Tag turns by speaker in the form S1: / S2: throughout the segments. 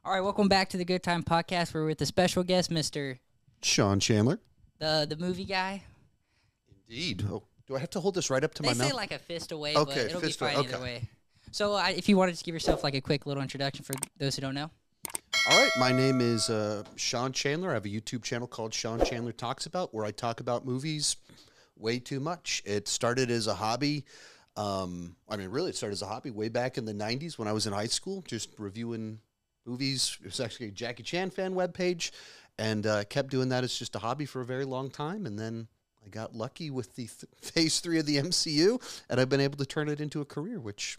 S1: All right, welcome back to the Good Time Podcast. We're with a special guest, Mr.
S2: Sean Chandler.
S1: The movie guy.
S2: Indeed. Oh, do I have to hold this right up to my mouth?
S1: They say like a fist away,
S2: Okay,
S1: but it'll be
S2: fist away,
S1: fine either
S2: okay.
S1: way. So if you wanted to give yourself like a quick little introduction for those who don't know.
S2: All right, my name is Sean Chandler. I have a YouTube channel called Sean Chandler Talks About, where I talk about movies way too much. It started as a hobby. Really, it started as a hobby way back in the 90s when I was in high school, just reviewing movies. It was actually a Jackie Chan fan webpage, and kept doing that as just a hobby for a very long time. And then I got lucky with the phase 3 of the MCU, and I've been able to turn it into a career, which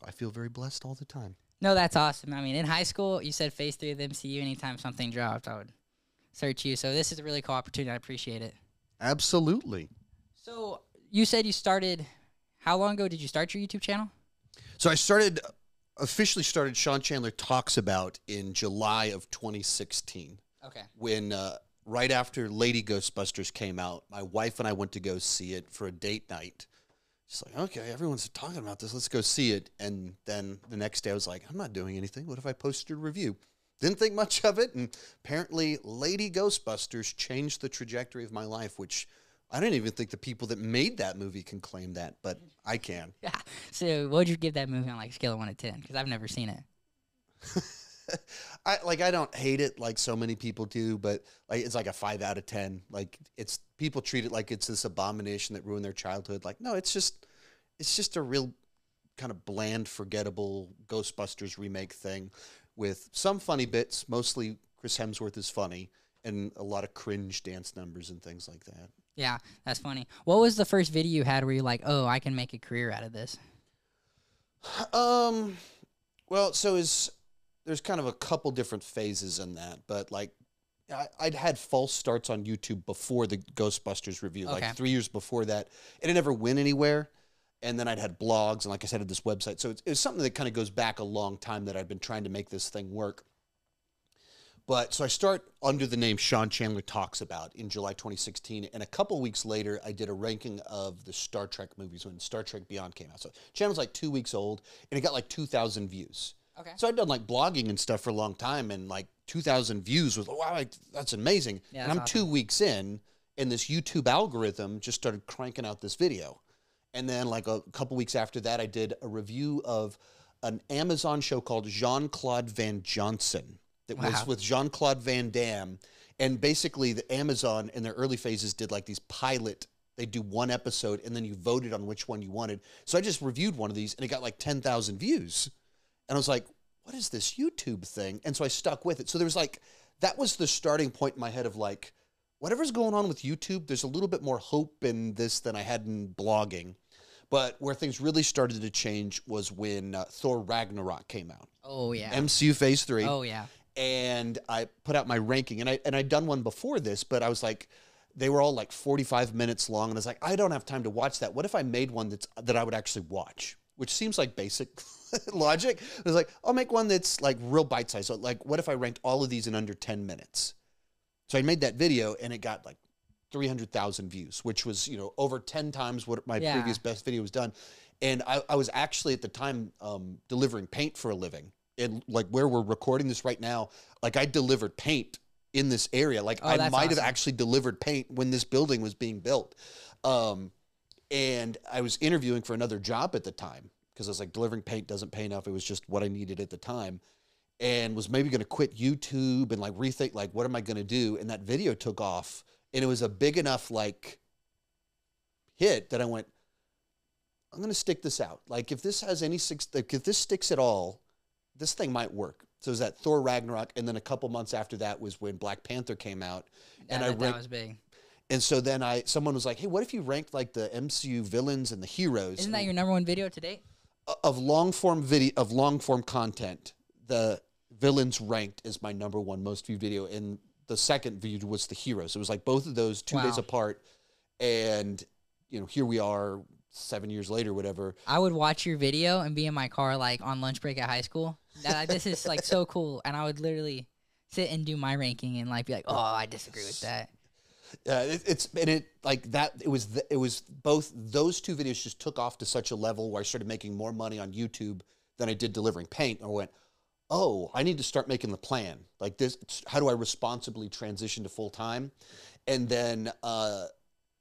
S2: I feel very blessed all the time.
S1: No, that's awesome. I mean, in high school, you said phase 3 of the MCU. Anytime something dropped, I would search you. So this is a really cool opportunity. I appreciate it.
S2: Absolutely.
S1: So you said you started, how long ago did you start your YouTube channel?
S2: So I officially started Sean Chandler Talks About in July of 2016.
S1: Okay.
S2: When right after Lady Ghostbusters came out, my wife and I went to go see it for a date night. Just like, okay, everyone's talking about this. Let's go see it. And then the next day I was like, I'm not doing anything. What if I posted a review? Didn't think much of it. And apparently Lady Ghostbusters changed the trajectory of my life, which I don't even think the people that made that movie can claim that, but I can.
S1: Yeah. So what would you give that movie on like a scale of 1 to 10? Because I've never seen it.
S2: I don't hate it like so many people do, but like it's like a 5 out of 10. Like people treat it like it's this abomination that ruined their childhood. Like, no, it's just a real kind of bland, forgettable Ghostbusters remake thing with some funny bits. Mostly Chris Hemsworth is funny, and a lot of cringe dance numbers and things like that.
S1: Yeah, that's funny. What was the first video you had where you're like, oh, I can make a career out of this?
S2: Well, so there's kind of a couple different phases in that, but like I'd had false starts on YouTube before the Ghostbusters review,
S1: Okay.
S2: like 3 years before that, and it never went anywhere. And then I'd had blogs, and like I said, I had this website. So it's something that kind of goes back a long time that I've been trying to make this thing work. But so I start under the name Sean Chandler Talks About in July 2016. And a couple weeks later, I did a ranking of the Star Trek movies when Star Trek Beyond came out. So the channel's like 2 weeks old, and it got like 2,000 views.
S1: Okay.
S2: So I'd done like blogging and stuff for a long time, and like 2,000 views was, wow, that's amazing.
S1: Yeah,
S2: and
S1: that's
S2: I'm
S1: awesome.
S2: 2 weeks in, and this YouTube algorithm just started cranking out this video. And then like a couple weeks after that, I did a review of an Amazon show called Jean-Claude Van Johnson that was with Jean-Claude Van Damme. And basically the Amazon in their early phases did like these pilot, they do one episode and then you voted on which one you wanted. So I just reviewed one of these and it got like 10,000 views. And I was like, what is this YouTube thing? And so I stuck with it. So there was like, that was the starting point in my head of like, whatever's going on with YouTube, there's a little bit more hope in this than I had in blogging. But where things really started to change was when Thor Ragnarok came out.
S1: Oh, yeah.
S2: MCU Phase 3.
S1: Oh, yeah.
S2: And I put out my ranking. And I'd done one before this, but I was like, they were all like 45 minutes long. And I was like, I don't have time to watch that. What if I made one that I would actually watch? Which seems like basic logic. I was like, I'll make one that's like real bite-sized. So like, what if I ranked all of these in under 10 minutes? So I made that video, and it got like 300,000 views, which was, over 10 times what my previous best video was done. And I was actually at the time delivering paint for a living. And like where we're recording this right now, like I delivered paint in this area. Like I might have actually delivered paint when this building was being built. And I was interviewing for another job at the time because I was like, delivering paint doesn't pay enough. It was just what I needed at the time. And was maybe going to quit YouTube and like rethink, like, what am I going to do? And that video took off. And it was a big enough like hit that I went, I'm going to stick this out. Like if this has any, if this sticks at all, this thing might work. So it was that Thor Ragnarok. And then a couple months after that was when Black Panther came out.
S1: Yeah,
S2: and
S1: that was big.
S2: And so then someone was like, hey, what if you ranked like the MCU villains and the heroes?
S1: Isn't that your #1 video to date?
S2: Of long form content, the villains ranked as my #1 most viewed video. And the second view was the heroes. It was like both of those 2 days apart. And, here we are 7 years later, whatever.
S1: I would watch your video and be in my car like on lunch break at high school. This is like so cool. And I would literally sit and do my ranking and like be like, oh, I disagree with that.
S2: It was both those two videos just took off to such a level where I started making more money on YouTube than I did delivering paint. And I went, oh, I need to start making the plan. Like this, how do I responsibly transition to full time? And then the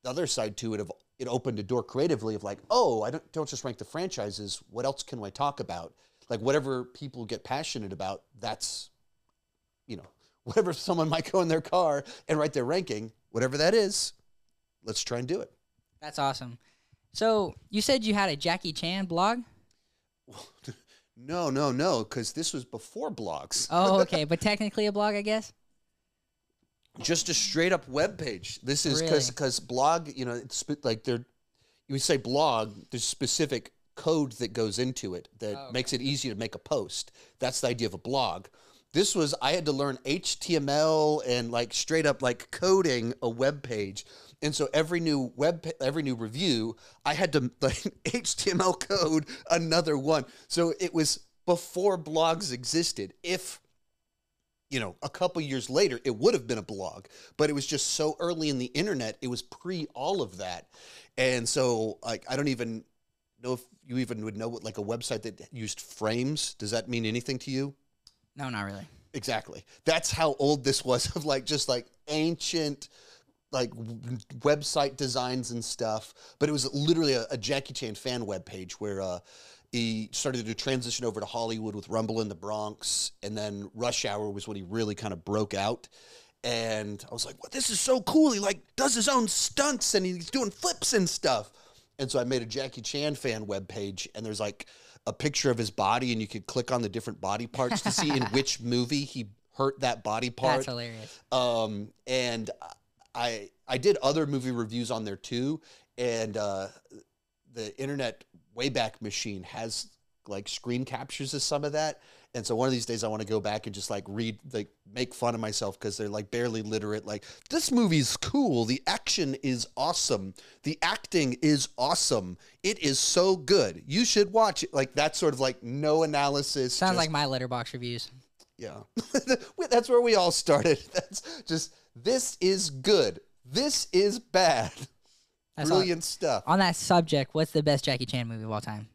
S2: other side to it, of it opened a door creatively of like, oh, I don't just rank the franchises. What else can I talk about? Like whatever people get passionate about, that's, you know, whatever someone might go in their car and write their ranking, whatever that is, let's try and do it.
S1: That's awesome. So you said you had a Jackie Chan blog?
S2: No, because this was before blogs.
S1: Oh, okay. But technically a blog, I guess?
S2: Just a straight up web page. This is because blog, you know, it's like you would say blog, there's specific code that goes into it that makes it easy to make a post. That's the idea of a blog. This was, I had to learn HTML and like straight up like coding a web page. And so every new review, I had to like HTML code another one. So it was before blogs existed. If, you know, a couple years later, it would have been a blog, but it was just so early in the internet. It was pre all of that. And so like, I don't even know if you even would know what like a website that used frames. Does that mean anything to you?
S1: No, not really.
S2: Exactly. That's how old this was, of like just like ancient like website designs and stuff. But it was literally a Jackie Chan fan webpage where he started to transition over to Hollywood with Rumble in the Bronx, and then Rush Hour was when he really kind of broke out. And I was like, well, this is so cool. He like does his own stunts and he's doing flips and stuff. And so I made a Jackie Chan fan webpage, and there's like a picture of his body, and you could click on the different body parts to see in which movie he hurt that body part.
S1: That's hilarious.
S2: And I did other movie reviews on there too, and the Internet Wayback Machine has like screen captures of some of that. And so one of these days I want to go back and just like read, like make fun of myself because they're like barely literate. Like, this movie's cool. The action is awesome. The acting is awesome. It is so good. You should watch it. Like that sort of like no analysis.
S1: Sounds like my Letterboxd reviews.
S2: Yeah. That's where we all started. That's just, this is good. This is bad. That's brilliant stuff.
S1: On that subject, what's the best Jackie Chan movie of all time?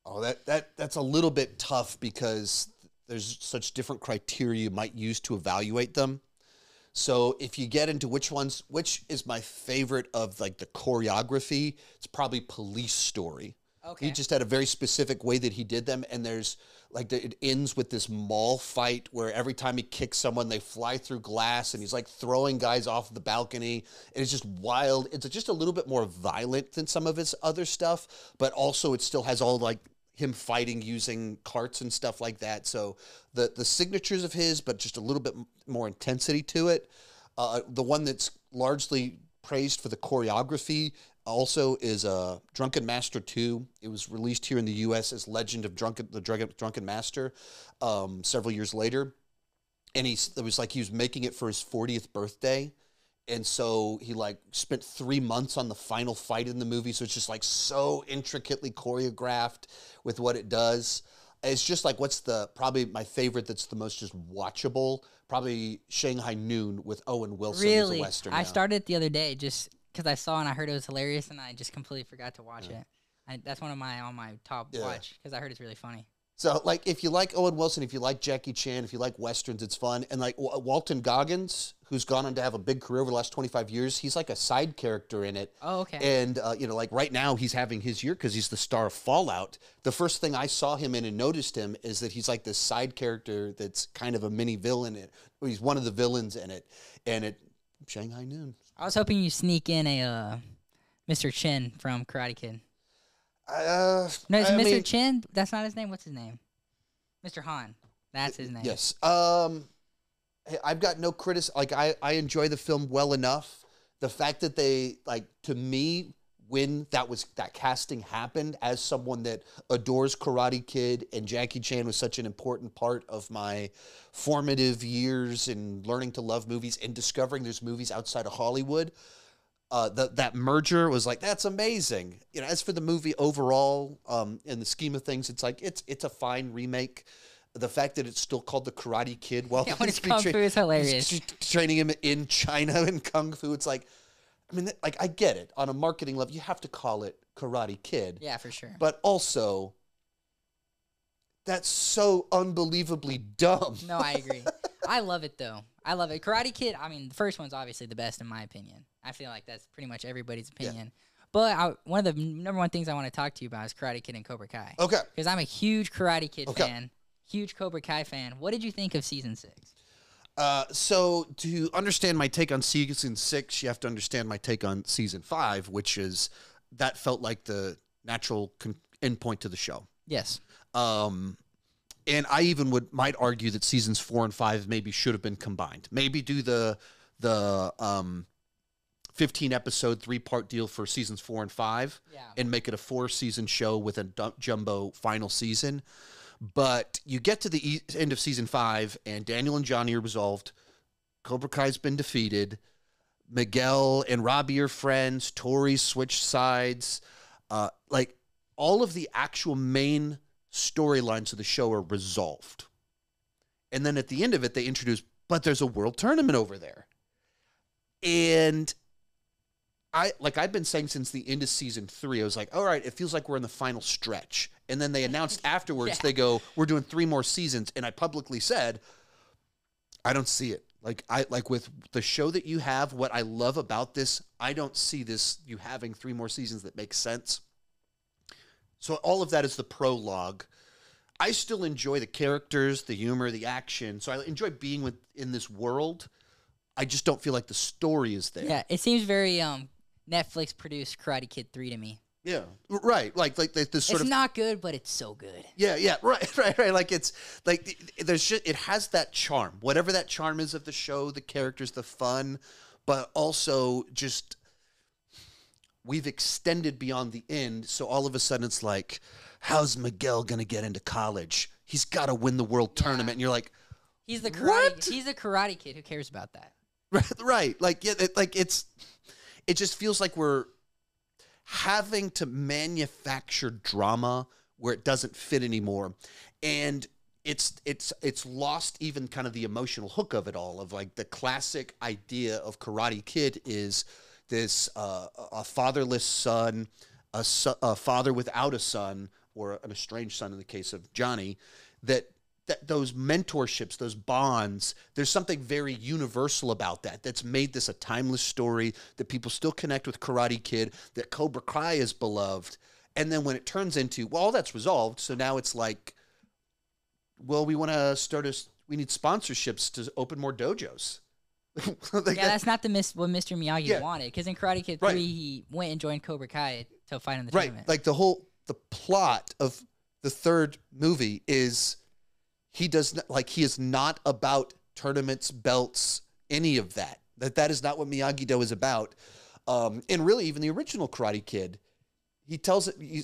S2: Oh, that's a little bit tough because there's such different criteria you might use to evaluate them. So if you get into which is my favorite of like the choreography, it's probably Police Story. Okay. He just had a very specific way that he did them, and there's like it ends with this mall fight where every time he kicks someone, they fly through glass, and he's like throwing guys off the balcony, and it's just wild. It's just a little bit more violent than some of his other stuff, but also it still has all like him fighting using carts and stuff like that. So the signatures of his, but just a little bit more intensity to it. The one that's largely praised for the choreography also is Drunken Master 2. It was released here in the U.S. as Legend of Drunken Master several years later. And it was like he was making it for his 40th birthday. And so he like spent 3 months on the final fight in the movie. So it's just like so intricately choreographed with what it does. It's just like, probably my favorite that's the most just watchable, probably Shanghai Noon with Owen Wilson.
S1: Really?
S2: As a Western.
S1: I started it the other day just because I saw and I heard it was hilarious, and I just completely forgot to watch it. That's one of on my top watch because I heard it's really funny.
S2: So, like, if you like Owen Wilson, if you like Jackie Chan, if you like Westerns, it's fun. And, like, Walton Goggins, who's gone on to have a big career over the last 25 years, he's like a side character in it.
S1: Oh, okay.
S2: And, you know, like, right now he's having his year because he's the star of Fallout. The first thing I saw him in and noticed him is that he's like this side character that's kind of a mini villain. He's one of the villains in it. And Shanghai Noon.
S1: I was hoping you sneak in a Mr. Chin from Karate Kid. No, it's Mr. Chin. That's not his name. What's his name? Mr. Han. That's his name.
S2: Yes. I've got no criticism. Like, I enjoy the film well enough. The fact that they, like, to me, when that casting happened, as someone that adores Karate Kid, and Jackie Chan was such an important part of my formative years in learning to love movies and discovering there's movies outside of Hollywood. That merger was like, that's amazing. You know, as for the movie overall, in the scheme of things, it's like it's a fine remake. The fact that it's still called The Karate Kid, well,
S1: when it's Kung Fu is hilarious.
S2: Training him in China in Kung Fu, it's like, I mean, like, I get it. On a marketing level, you have to call it Karate Kid.
S1: Yeah, for sure.
S2: But also, That's so unbelievably dumb.
S1: No, I agree. I love it, though. I love it. Karate Kid, I mean, the first one's obviously the best in my opinion. I feel like that's pretty much everybody's opinion. Yeah. But one of the number one things I want to talk to you about is Karate Kid and Cobra Kai.
S2: Okay.
S1: Because I'm a huge Karate Kid fan, huge Cobra Kai fan. What did you think of season 6?
S2: So to understand my take on season 6, you have to understand my take on season 5, which is that felt like the natural endpoint to the show.
S1: Yes.
S2: And I even might argue that seasons 4 and 5 maybe should have been combined. Maybe do the 15 episode 3-part deal for seasons 4 and 5, and make it a 4-season show with a jumbo final season. But you get to the end of season 5, and Daniel and Johnny are resolved. Cobra Kai's been defeated. Miguel and Robbie are friends. Tori's switched sides. Like all of the actual main storylines of the show are resolved. And then at the end of it, they introduce, but there's a world tournament over there. And I've been saying since the end of season 3, I was like, all right, it feels like we're in the final stretch. And then they announced afterwards, they go, we're doing 3 more seasons. And I publicly said, I don't see it. Like with the show that you have, what I love about this, I don't see you having 3 more seasons that make sense. So all of that is the prologue. I still enjoy the characters, the humor, the action. So I enjoy being in this world. I just don't feel like the story is there.
S1: Yeah, it seems very Netflix produced Karate Kid 3 to me.
S2: Yeah, right. Like this sort of.
S1: It's not good, but it's so good.
S2: Yeah, right. Like it's like it has that charm, whatever that charm is of the show, the characters, the fun, but also just we've extended beyond the end. So all of a sudden it's like, how's Miguel gonna get into college? He's got to win the world tournament, and you're like,
S1: he's the Karate Kid. Who cares about that?
S2: Right. Like it just feels like we're having to manufacture drama where it doesn't fit anymore. And it's lost even kind of the emotional hook of it all, of like the classic idea of Karate Kid is this a fatherless son, a father without a son, or an estranged son in the case of Johnny, that those mentorships, those bonds, there's something very universal about that that's made this a timeless story, that people still connect with Karate Kid, that Cobra Kai is beloved. And then when it turns into, well, all that's resolved, so now it's like, well, we want to we need sponsorships to open more dojos.
S1: That's not what Mr. Miyagi wanted, because in Karate Kid 3, he went and joined Cobra Kai to fight in the tournament.
S2: Like the plot of the 3rd movie is he is not about tournaments, belts, any of that. That is not what Miyagi-Do is about. And really, even the original Karate Kid, he tells it you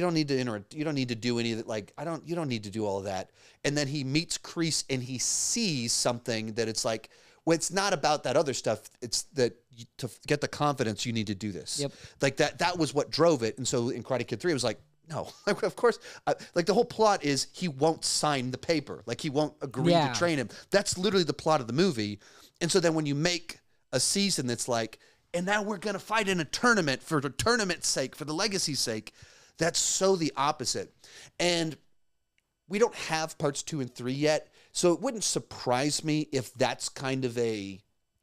S2: don't need to do any of it. Like you don't need to do all of that. And then he meets Kreese and he sees something that it's like, well, it's not about that other stuff. It's that to get the confidence, you need to do this.
S1: Yep.
S2: Like that was what drove it. And so in Karate Kid 3, it was like, no, of course. Like the whole plot is he won't sign the paper. Like he won't agree to train him. That's literally the plot of the movie. And so then when you make a season that's like, and now we're going to fight in a tournament for the tournament's sake, for the legacy's sake, that's so the opposite. And we don't have parts 2 and 3 yet. So it wouldn't surprise me if that's kind of a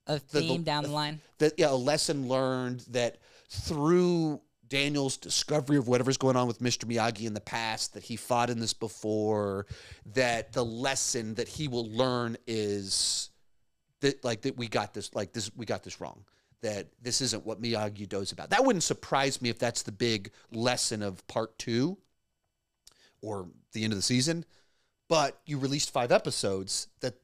S1: theme down the line.
S2: A lesson learned that through Daniel's discovery of whatever's going on with Mr. Miyagi in the past, that he fought in this before, that the lesson that he will learn is that we got this wrong, that this isn't what Miyagi-Do's about. That wouldn't surprise me if that's the big lesson of part 2 or the end of the season. But you released 5 episodes that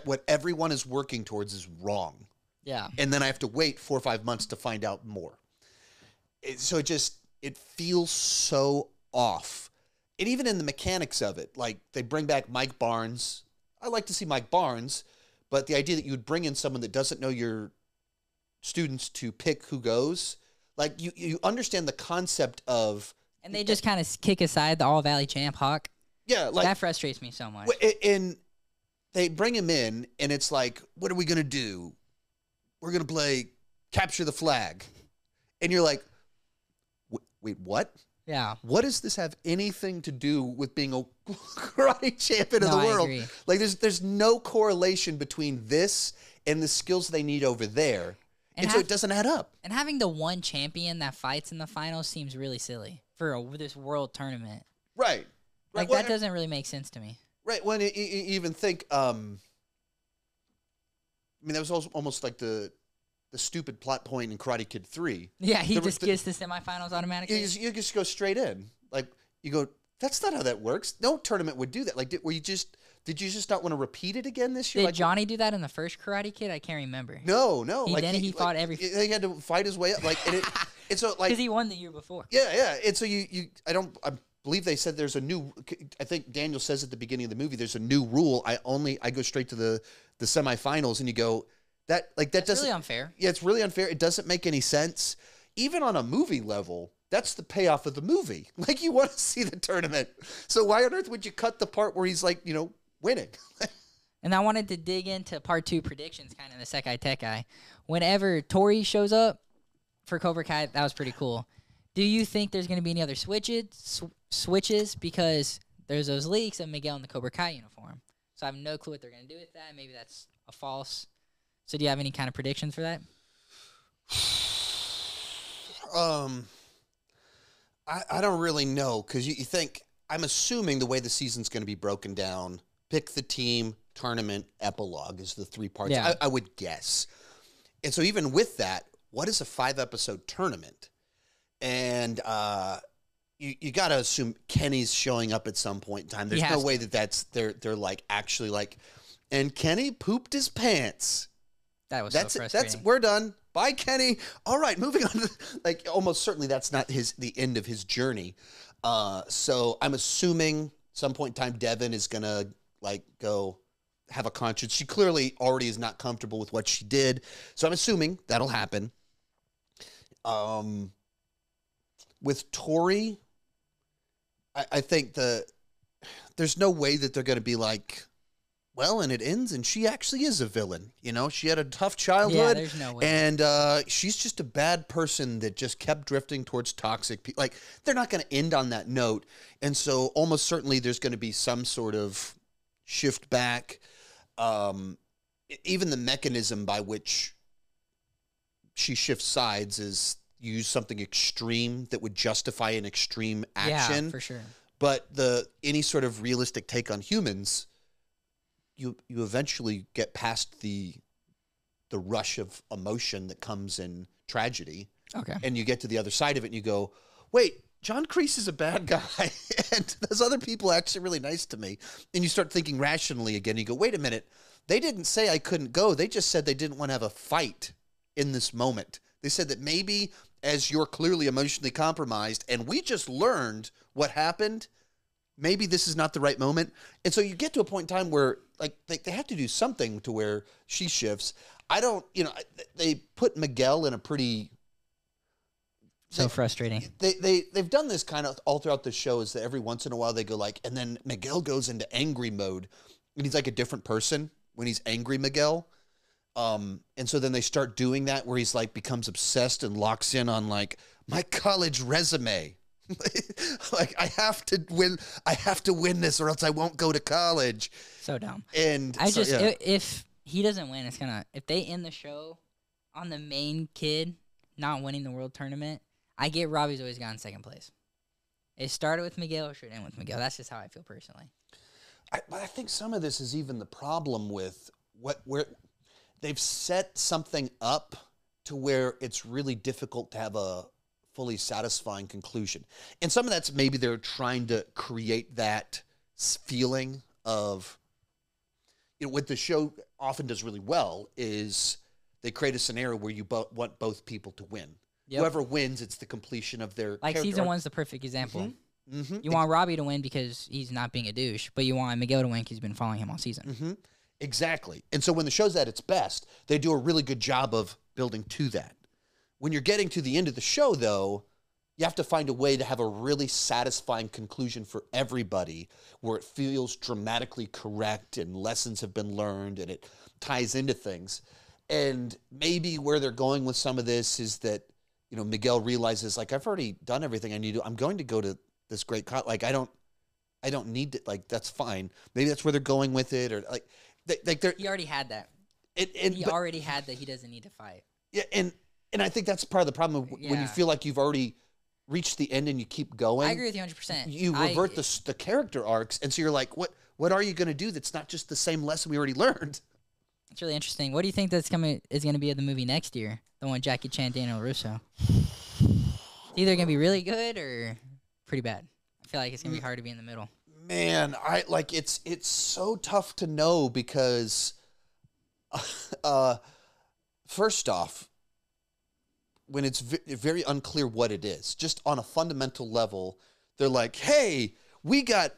S2: what everyone is working towards is wrong.
S1: Yeah.
S2: And then I have to wait 4 or 5 months to find out more. So it feels so off. And even in the mechanics of it, like they bring back Mike Barnes. I like to see Mike Barnes, but the idea that you would bring in someone that doesn't know your students to pick who goes, like you understand the concept of.
S1: And they just kind of kick aside the All Valley champ Hawk.
S2: Yeah, like
S1: that frustrates me so much.
S2: And they bring him in, and it's like, what are we gonna do? We're gonna play capture the flag, and you're like, wait, what?
S1: Yeah.
S2: What does this have anything to do with being a karate champion of
S1: No,
S2: the
S1: I
S2: world?
S1: agree.
S2: Like, there's no correlation between this and the skills they need over there. And so it doesn't add up.
S1: And having the one champion that fights in the finals seems really silly for this world tournament.
S2: Right.
S1: Like,
S2: well,
S1: that doesn't really make sense to me.
S2: Right. When you even think, I mean, that was almost like the stupid plot point in Karate Kid 3.
S1: Yeah, he just gets the semifinals automatically.
S2: You just go straight in. Like, you go, that's not how that works. No tournament would do that. Like, did you just not want to repeat it again this year?
S1: Did
S2: like,
S1: Johnny do that in the first Karate Kid? I can't remember.
S2: No.
S1: He fought every.
S2: He had to fight his way up. Like, and so like
S1: because he won the year before.
S2: Yeah. And so I believe they said there's a new. I think Daniel says at the beginning of the movie there's a new rule. I go straight to the semifinals, and you go that
S1: That's
S2: doesn't
S1: really unfair.
S2: Yeah, it's really unfair. It doesn't make any sense, even on a movie level. That's the payoff of the movie. Like, you want to see the tournament. So why on earth would you cut the part where he's like, winning?
S1: And I wanted to dig into part 2 predictions, kind of the Sekai Tekai. Whenever Tori shows up for Cobra Kai, that was pretty cool. Do you think there's going to be any other switches? Because there's those leaks of Miguel in the Cobra Kai uniform. So I have no clue what they're going to do with that. Maybe that's a false. So do you have any kind of predictions for that?
S2: I don't really know, because you think, I'm assuming the way the season's going to be broken down, pick the team, tournament, epilogue is the 3 parts.
S1: Yeah.
S2: I would guess. And so even with that, what is a 5-episode tournament? And you got to assume Kenny's showing up at some point in time. There's no way they're like actually like, and Kenny pooped his pants.
S1: That was so frustrating.
S2: We're done. Bye, Kenny. All right, moving on. Like, almost certainly that's not the end of his journey. So I'm assuming some point in time Devin is gonna like go have a conscience. She clearly already is not comfortable with what she did. So I'm assuming that'll happen. With Tori, I think there's no way that they're gonna be like, well, and it ends, and she actually is a villain. She had a tough childhood.
S1: Yeah, there's no way.
S2: And she's just a bad person that just kept drifting towards toxic people. Like, they're not going to end on that note. And so almost certainly there's going to be some sort of shift back. Even the mechanism by which she shifts sides is use something extreme that would justify an extreme action.
S1: Yeah, for sure.
S2: But any sort of realistic take on humans, you eventually get past the rush of emotion that comes in tragedy.
S1: Okay.
S2: And you get to the other side of it and you go, wait, John Kreese is a bad guy. And those other people are actually really nice to me. And you start thinking rationally again. You go, wait a minute. They didn't say I couldn't go. They just said they didn't want to have a fight in this moment. They said that maybe as you're clearly emotionally compromised and we just learned what happened, maybe this is not the right moment. And so you get to a point in time where like they have to do something to where she shifts. They put Miguel in a pretty
S1: Frustrating.
S2: They've done this kind of all throughout the show, is that every once in a while they go like, and then Miguel goes into angry mode and he's like a different person when he's angry Miguel. And so then they start doing that where he's like becomes obsessed and locks in on like my college resume. Like, I have to win this or else I won't go to college.
S1: So dumb.
S2: And
S1: if he doesn't win, if they end the show on the main kid not winning the world tournament, I get Robbie's always gotten second place. It started with Miguel, or should end with Miguel. That's just how I feel personally.
S2: But I think some of this is even the problem with where they've set something up to where it's really difficult to have a fully satisfying conclusion. And some of that's maybe they're trying to create that feeling of, what the show often does really well is they create a scenario where you want both people to win. Yep. Whoever wins, it's the completion of their
S1: like
S2: character.
S1: Season 1's the perfect example.
S2: Mm-hmm. Mm-hmm.
S1: You want Robbie to win because he's not being a douche, but you want Miguel to win because he's been following him all season.
S2: Mm-hmm. Exactly. And so when the show's at its best, they do a really good job of building to that. When you're getting to the end of the show, though, you have to find a way to have a really satisfying conclusion for everybody where it feels dramatically correct and lessons have been learned and it ties into things. And maybe where they're going with some of this is that you know, Miguel realizes like, I've already done everything I need to. I'm going to go to this great like I don't need to, like, that's fine. Maybe that's where they're going with it, or like they're
S1: He already had that. He
S2: but,
S1: already had that. He doesn't need to fight.
S2: yeah, and I think that's part of the problem when you feel like you've already reached the end and you keep going.
S1: I agree with you 100%.
S2: You revert the character arcs, and so you're like, what are you going to do that's not just the same lesson we already learned?
S1: It's really interesting. What do you think is going to be in the movie next year? The one Jackie Chan, Daniel Russo. Either going to be really good or pretty bad. I feel like it's going to be hard to be in the middle.
S2: Man, I like it's so tough to know because first off, when it's very unclear what it is, just on a fundamental level, they're like, hey, we got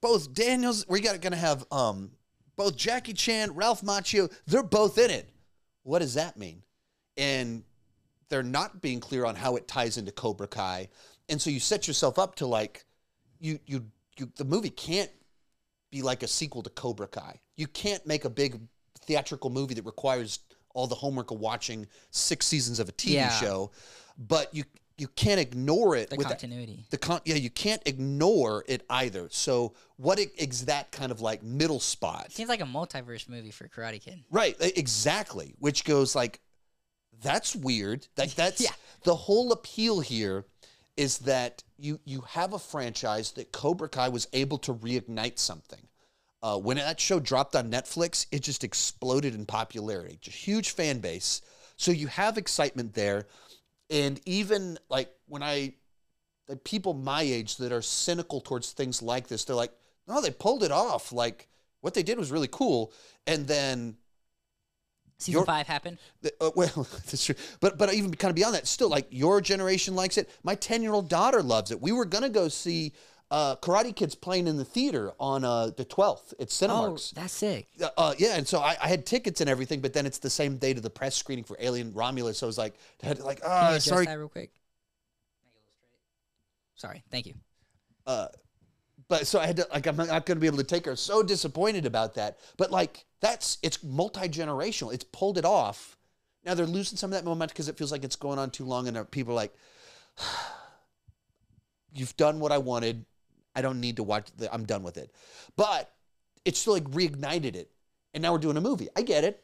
S2: both Daniels, we got going to have both Jackie Chan, Ralph Macchio, they're both in it. What does that mean? And they're not being clear on how it ties into Cobra Kai. And so you set yourself up to like, the movie can't be like a sequel to Cobra Kai. You can't make a big theatrical movie that requires all the homework of watching 6 seasons of a TV show, but you can't ignore it.
S1: The continuity.
S2: You can't ignore it either. So what is that kind of like middle spot?
S1: Seems like a multiverse movie for Karate Kid.
S2: Right, exactly. Which goes like, that's weird. That's the whole appeal here is that you have a franchise that Cobra Kai was able to reignite something. When that show dropped on Netflix, it just exploded in popularity. Just huge fan base. So you have excitement there. And even like people my age that are cynical towards things like this, they're like, no, they pulled it off. Like what they did was really cool. And then
S1: Season 5 happened.
S2: Well, that's true. But even kind of beyond that, still like your generation likes it. My 10-year-old daughter loves it. We were gonna go see Karate Kid's playing in the theater on the 12th. It's Cinemarks.
S1: Oh, that's sick.
S2: Yeah, and so I had tickets and everything, but then it's the same day to the press screening for Alien Romulus. So I was like,
S1: Can you adjust
S2: sorry.
S1: that real quick? Make it a little straight. Sorry, thank you.
S2: But so I had to, like, I'm not going to be able to take her. So disappointed about that. But like, it's multi-generational. It's pulled it off. Now they're losing some of that momentum because it feels like it's going on too long, and people are like, you've done what I wanted. I don't need to watch I'm done with it. But it's still like reignited it. And now we're doing a movie. I get it.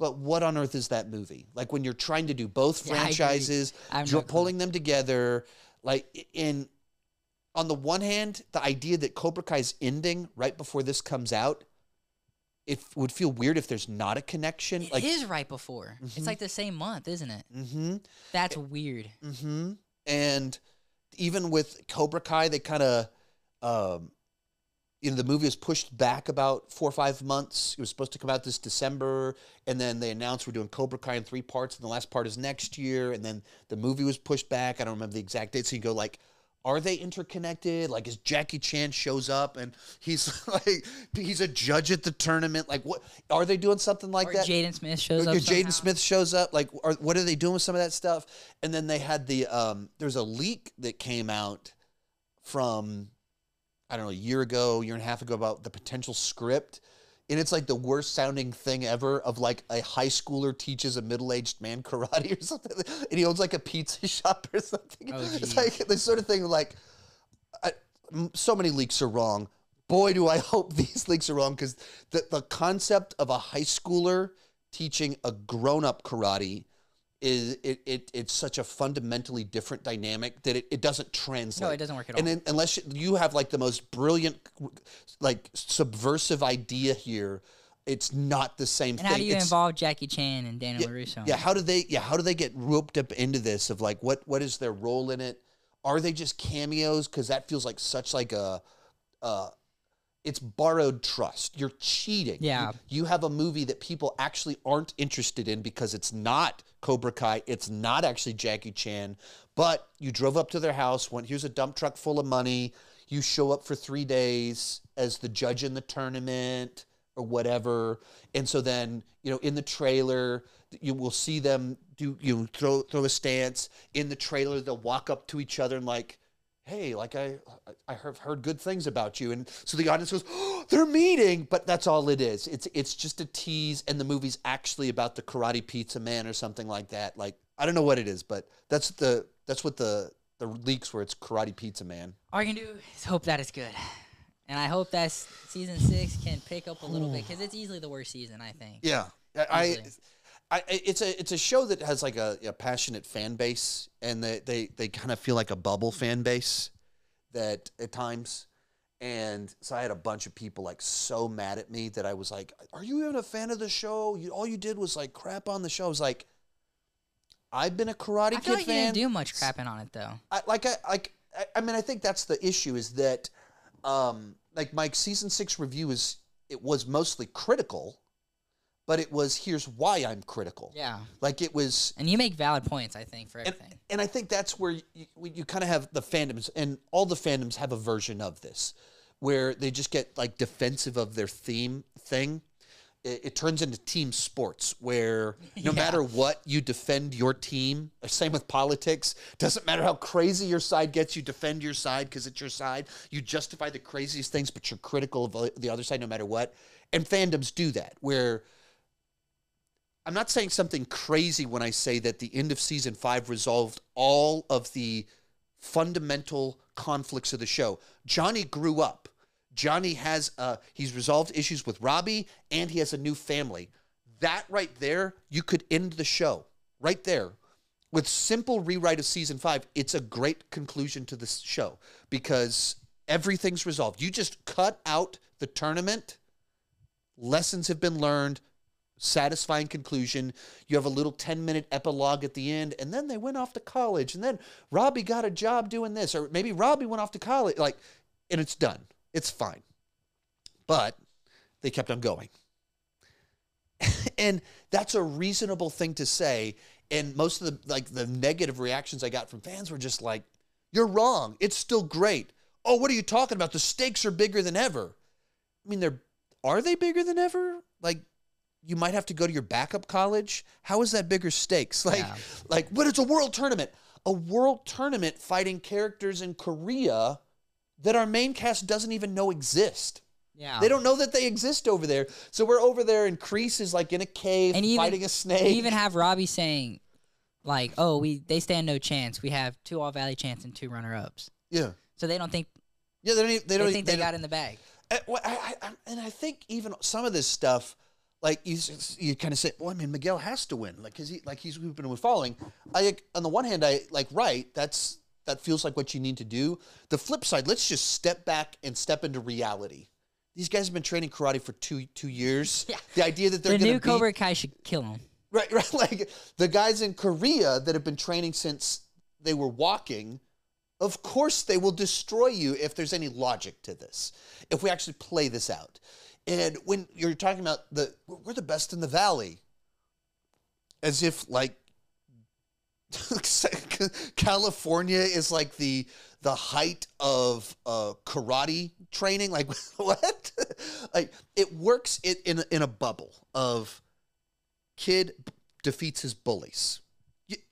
S2: But what on earth is that movie? Like when you're trying to do both franchises, you're pulling them together, like on the one hand, the idea that Cobra Kai's ending right before this comes out, it would feel weird if there's not a connection.
S1: It is right before. It's like the same month, isn't it? Mm-hmm. That's weird.
S2: Mm-hmm. And even with Cobra Kai, they kind of, the movie was pushed back about 4 or 5 months. It was supposed to come out this December, and then they announced we're doing Cobra Kai in 3 parts, and the last part is next year, and then the movie was pushed back. I don't remember the exact date. So you go like, are they interconnected? Like, as Jackie Chan shows up and he's like, he's a judge at the tournament. Like, what are they doing something like that?
S1: Jaden Smith shows up.
S2: Jaden Smith shows up. Like, what are they doing with some of that stuff? And then they had there's a leak that came out from, I don't know, a year and a half ago about the potential script. And it's like the worst sounding thing ever of like a high schooler teaches a middle-aged man karate or something. And he owns like a pizza shop or something.
S1: Oh,
S2: it's like this sort of thing like, so many leaks are wrong. Boy, do I hope these leaks are wrong, because the concept of a high schooler teaching a grown-up karate it's such a fundamentally different dynamic that it doesn't translate.
S1: No, it doesn't work at all.
S2: And then, unless you have like the most brilliant, like subversive idea here, it's not the same thing.
S1: And how do you involve Jackie Chan and Daniel Russo?
S2: Yeah, how do they get roped up into this? Of like, what is their role in it? Are they just cameos? Because that feels like such like it's borrowed trust. You're cheating.
S1: Yeah.
S2: You have a movie that people actually aren't interested in because it's not Cobra Kai. It's not actually Jackie Chan. But you drove up to their house, here's a dump truck full of money. You show up for 3 days as the judge in the tournament or whatever. And so then, in the trailer, you will see them throw a stance. In the trailer, they'll walk up to each other and like, hey, like I have heard good things about you. And so the audience goes, oh, they're meeting, but that's all it is. It's just a tease, and the movie's actually about the Karate Pizza Man or something like that. Like, I don't know what it is, but that's what the leaks where it's Karate Pizza Man.
S1: All you can do is hope that it's good. And I hope that season 6 can pick up a little bit because it's easily the worst season, I think.
S2: Yeah, it's a show that has like a passionate fan base, and they kind of feel like a bubble fan base that at times. And so I had a bunch of people like so mad at me that I was like, "Are you even a fan of the show? All you did was like crap on the show." I was like, "I've been a Karate Kid
S1: I feel like
S2: fan."
S1: you didn't do much crapping on it though.
S2: I mean, I think that's the issue is that, like my season 6 review it was mostly critical, but it was here's why I'm critical.
S1: Yeah,
S2: like it was,
S1: and you make valid points, I think, for everything.
S2: And I think that's where you kind of have the fandoms, and all the fandoms have a version of this, where they just get like defensive of their theme thing. It turns into team sports where no matter what, you defend your team. Same with politics. Doesn't matter how crazy your side gets, you defend your side because it's your side. You justify the craziest things, but you're critical of the other side no matter what. And fandoms do that, where I'm not saying something crazy when I say that the end of season 5 resolved all of the fundamental conflicts of the show. Johnny grew up. Johnny has he's resolved issues with Robbie, and he has a new family. That right there, you could end the show right there with simple rewrite of season 5. It's a great conclusion to this show because everything's resolved. You just cut out the tournament. Lessons have been learned. Satisfying conclusion. You have a little 10-minute epilogue at the end, and then they went off to college, and then Robbie got a job doing this, or maybe Robbie went off to college, and it's done. It's fine. But they kept on going. And that's a reasonable thing to say. And most of the negative reactions I got from fans were just like, you're wrong. It's still great. Oh, what are you talking about? The stakes are bigger than ever. I mean, are they bigger than ever? Like, you might have to go to your backup college. How is that bigger stakes? But it's a world tournament. A world tournament fighting characters in Korea that our main cast doesn't even know exist. Yeah. They don't know that they exist over there. So we're over there, and Kreese is like in a cave fighting a snake.
S1: And even have Robbie saying, like, "Oh, they stand no chance. We have 2 All Valley champs and 2 runner-ups." Yeah. So they don't think. Yeah, they think they got in the bag.
S2: And I think even some of this stuff, like you kind of say, well, I mean, Miguel has to win, we've been following. On the one hand, that feels like what you need to do. The flip side, let's just step back and step into reality. These guys have been training karate for two years. Yeah. The idea that they're going to
S1: the new Cobra Kai should kill them.
S2: Right. Like the guys in Korea that have been training since they were walking, of course they will destroy you if there's any logic to this, if we actually play this out. And when you're talking about we're the best in the valley, as if like California is like the height of karate training. Like what? Like it works in a bubble of kid defeats his bullies.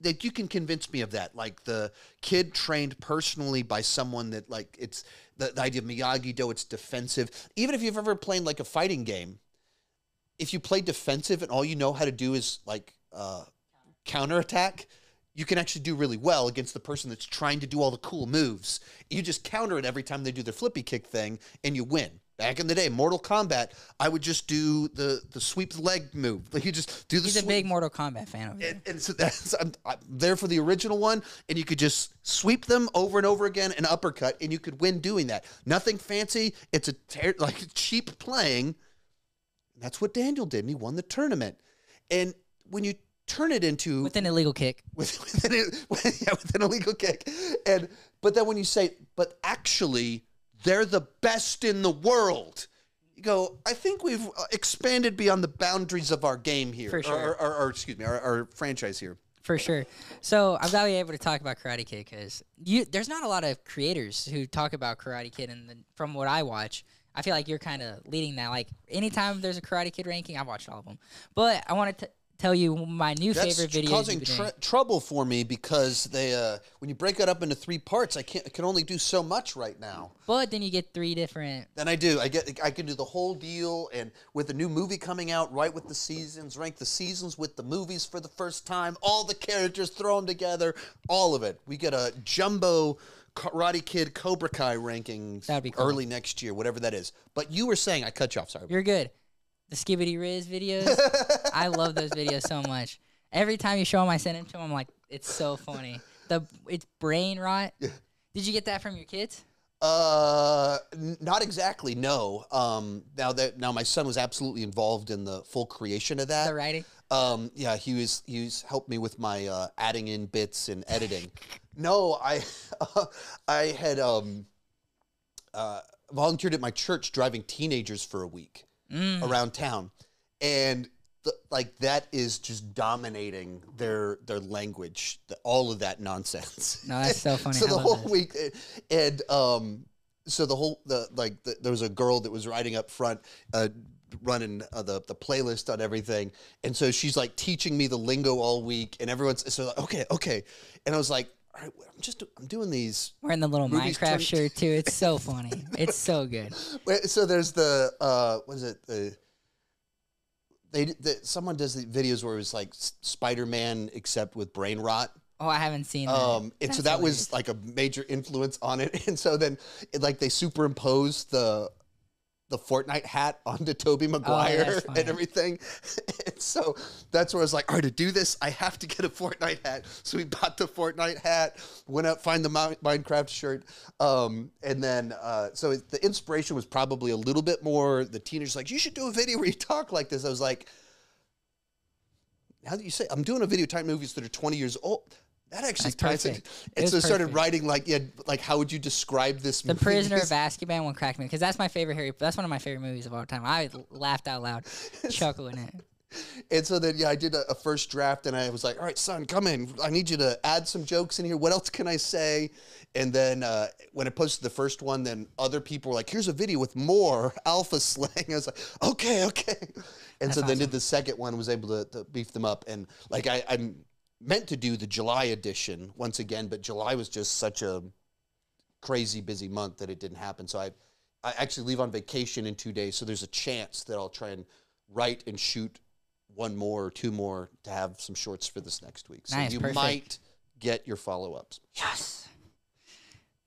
S2: You can convince me of that. Like the kid trained personally by someone that like it's the idea of Miyagi-Do. It's defensive. Even if you've ever played like a fighting game, if you play defensive and all you know how to do is like counterattack, you can actually do really well against the person that's trying to do all the cool moves. You just counter it every time they do their flippy kick thing, and you win. Back in the day, Mortal Kombat, I would just do the sweep the leg move. Like you just do the.
S1: He's a big Mortal Kombat fan of it.
S2: And so I'm there for the original one, and you could just sweep them over and over again, and uppercut, and you could win doing that. Nothing fancy. It's like cheap playing. And that's what Daniel did, and he won the tournament. And when you turn it into
S1: with an illegal kick,
S2: with an illegal kick, but then when you say, but actually they're the best in the world, you go, I think we've expanded beyond the boundaries of our game here,
S1: for sure,
S2: or excuse me, our franchise here.
S1: For sure. So I'm glad we were able to talk about Karate Kid because there's not a lot of creators who talk about Karate Kid, and from what I watch, I feel like you're kind of leading that. Like anytime there's a Karate Kid ranking, I've watched all of them, but I wanted to tell you my new favorite videos.
S2: Causing trouble for me because they when you break it up into 3 parts, I can only do so much right now.
S1: But then you get 3 different.
S2: Then I can do the whole deal, and with a new movie coming out, right with the seasons, rank the seasons with the movies for the first time, all the characters thrown together, all of it. We get a jumbo Karate Kid Cobra Kai rankings.
S1: That'd be cool.
S2: Early next year, whatever that is. But you were saying, I cut you off. Sorry.
S1: You're good. The Skibbity Riz videos. I love those videos so much. Every time you show them, I send them to them. I'm like, it's so funny. It's brain rot. Did you get that from your kids?
S2: Not exactly. No. Now my son was absolutely involved in the full creation of that.
S1: The writing.
S2: Yeah, he helped me with my adding in bits and editing. No, I had volunteered at my church driving teenagers for a week. Around town, and that is just dominating their language, all of that nonsense.
S1: No, that's so funny.
S2: So the whole week, and so there was a girl that was riding up front, running the playlist on everything, and so she's like teaching me the lingo all week, and everyone's so like, okay, and I was like, all right, I'm doing these.
S1: Wearing the little Minecraft shirt too. It's so funny. It's so good.
S2: So there's the what is it? Someone does the videos where it was like Spider-Man except with brain rot.
S1: Oh, I haven't seen that.
S2: And so that was like a major influence on it. And so then they superimposed the Fortnite hat onto Tobey Maguire and everything. And so that's where I was like, all right, to do this, I have to get a Fortnite hat. So we bought the Fortnite hat, went out, find the Minecraft shirt. And then, so the inspiration was probably a little bit more, the teenagers like, you should do a video where you talk like this. I was like, how do you say, I'm doing a video type movies that are 20 years old. That actually ties it. And so I started writing like how would you describe this movie?
S1: The Prisoner of Azkaban one cracked me because that's my favorite that's one of my favorite movies of all time. I laughed out loud, chuckling it.
S2: And so then I did a first draft, and I was like, all right, son, come in. I need you to add some jokes in here. What else can I say? And then when I posted the first one, then other people were like, here's a video with more alpha slang. I was like, okay. And so then did the second one, was able to beef them up. And like I'm meant to do the July edition once again, but July was just such a crazy busy month that it didn't happen. So I actually leave on vacation in 2 days, so there's a chance that I'll try and write and shoot 1 more or 2 more to have some shorts for this next week. So you might get your follow-ups.
S1: Yes.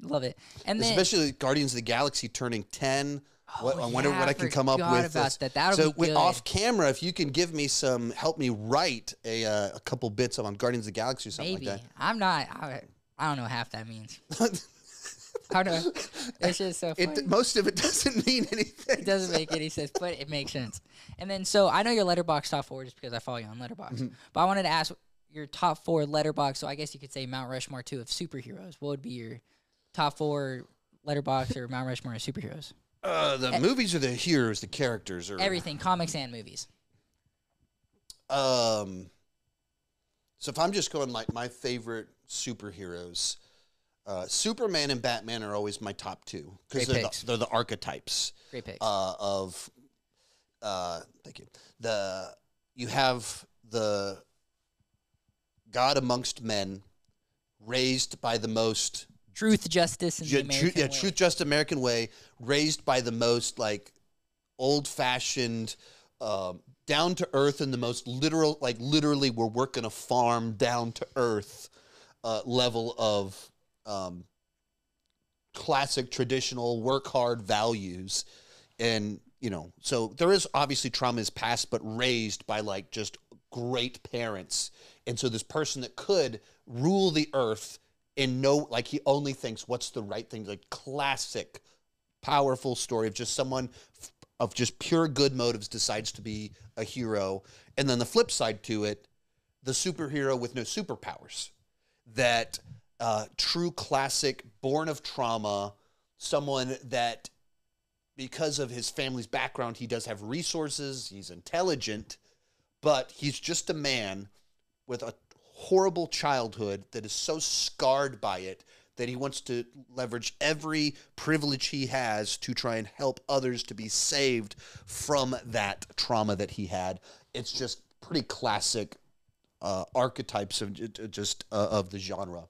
S1: Love it. And then,
S2: especially Guardians of the Galaxy turning 10. I wonder what I can come up with.
S1: That'll be good.
S2: Off camera, if you can give me help me write a couple bits on Guardians of the Galaxy or something like that.
S1: I don't know half that means. I don't know. It's just so funny.
S2: Most of it doesn't mean anything.
S1: It doesn't make any sense, but it makes sense. And then, so I know your Letterboxd top 4 just because I follow you on Letterboxd. But I wanted to ask your top 4 Letterboxd. So I guess you could say Mount Rushmore too of superheroes. What would be your top 4 Letterboxd or Mount Rushmore of superheroes?
S2: The movies or the heroes, the characters, or
S1: everything, comics and movies.
S2: So if I'm just going like my favorite superheroes, Superman and Batman are always my top 2 because they're the archetypes.
S1: Great picks.
S2: Thank you. You have the God amongst men, raised by the most
S1: truth, justice, and the American way.
S2: Truth, justice, American way, raised by the most like old-fashioned, down to earth, and the most literal, like literally, we're working a farm, down to earth level of classic, traditional, work hard values, and so there is obviously trauma is past, but raised by like just great parents, and so this person that could rule the earth. And like he only thinks what's the right thing. Like classic, powerful story of just someone of just pure good motives decides to be a hero. And then the flip side to it, the superhero with no superpowers. That true classic, born of trauma, someone that because of his family's background, he does have resources, he's intelligent, but he's just a man with a horrible childhood that is so scarred by it that he wants to leverage every privilege he has to try and help others to be saved from that trauma that he had. It's just pretty classic archetypes of of the genre.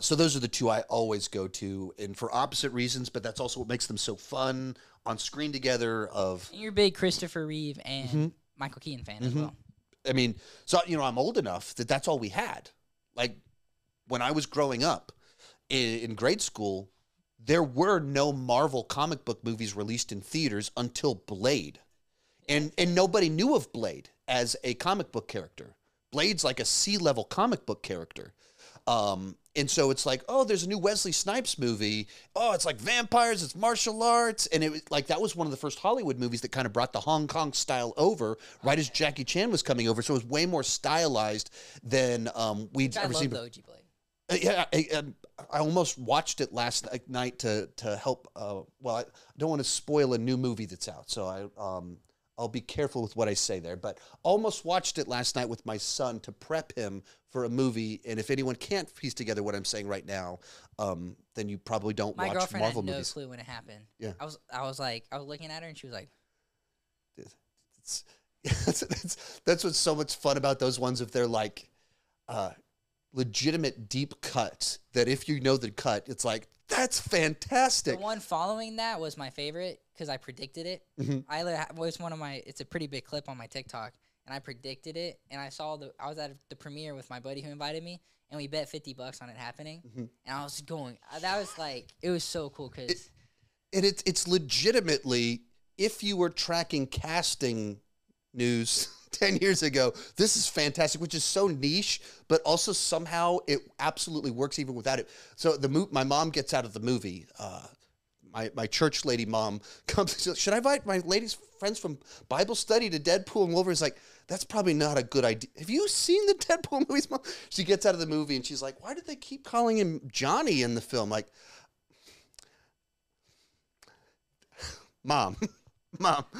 S2: So those are the two I always go to, and for opposite reasons, but that's also what makes them so fun on screen together. And
S1: you're a big Christopher Reeve and Michael Keaton fan as well.
S2: I mean, so I'm old enough that that's all we had. Like when I was growing up in grade school, there were no Marvel comic book movies released in theaters until Blade, and nobody knew of Blade as a comic book character. Blade's like a C-level comic book character. And so it's like, oh, there's a new Wesley Snipes movie. Oh, it's like vampires, it's martial arts. And it was like, that was one of the first Hollywood movies that kind of brought the Hong Kong style over right as Jackie Chan was coming over. So it was way more stylized than we'd ever seen.
S1: I love the OG Blade.
S2: Yeah, I almost watched it last night to help. Well, I don't want to spoil a new movie that's out, so I'll be careful with what I say there. But almost watched it last night with my son to prep him for a movie. And if anyone can't piece together what I'm saying right now, then you probably don't watch Marvel movies.
S1: My girlfriend had no clue when it happened.
S2: Yeah,
S1: I was looking at her and she was like,
S2: that's what's so much fun about those ones. If they're like legitimate deep cuts, that if you know the cut, it's like, that's fantastic.
S1: The one following that was my favorite because I predicted it. It's a pretty big clip on my TikTok, and I predicted it. And I was at the premiere with my buddy who invited me, and we bet $50 on it happening. And I was going, that was like, it was so cool because
S2: it's legitimately, if you were tracking casting news 10 years ago, this is fantastic, which is so niche, but also somehow it absolutely works even without it. So my mom gets out of the movie. My church lady mom comes and says, should I invite my ladies friends from Bible study to Deadpool and Wolverine? It's like, that's probably not a good idea. Have you seen the Deadpool movies, Mom? She gets out of the movie and she's like, why did they keep calling him Johnny in the film? Like, Mom.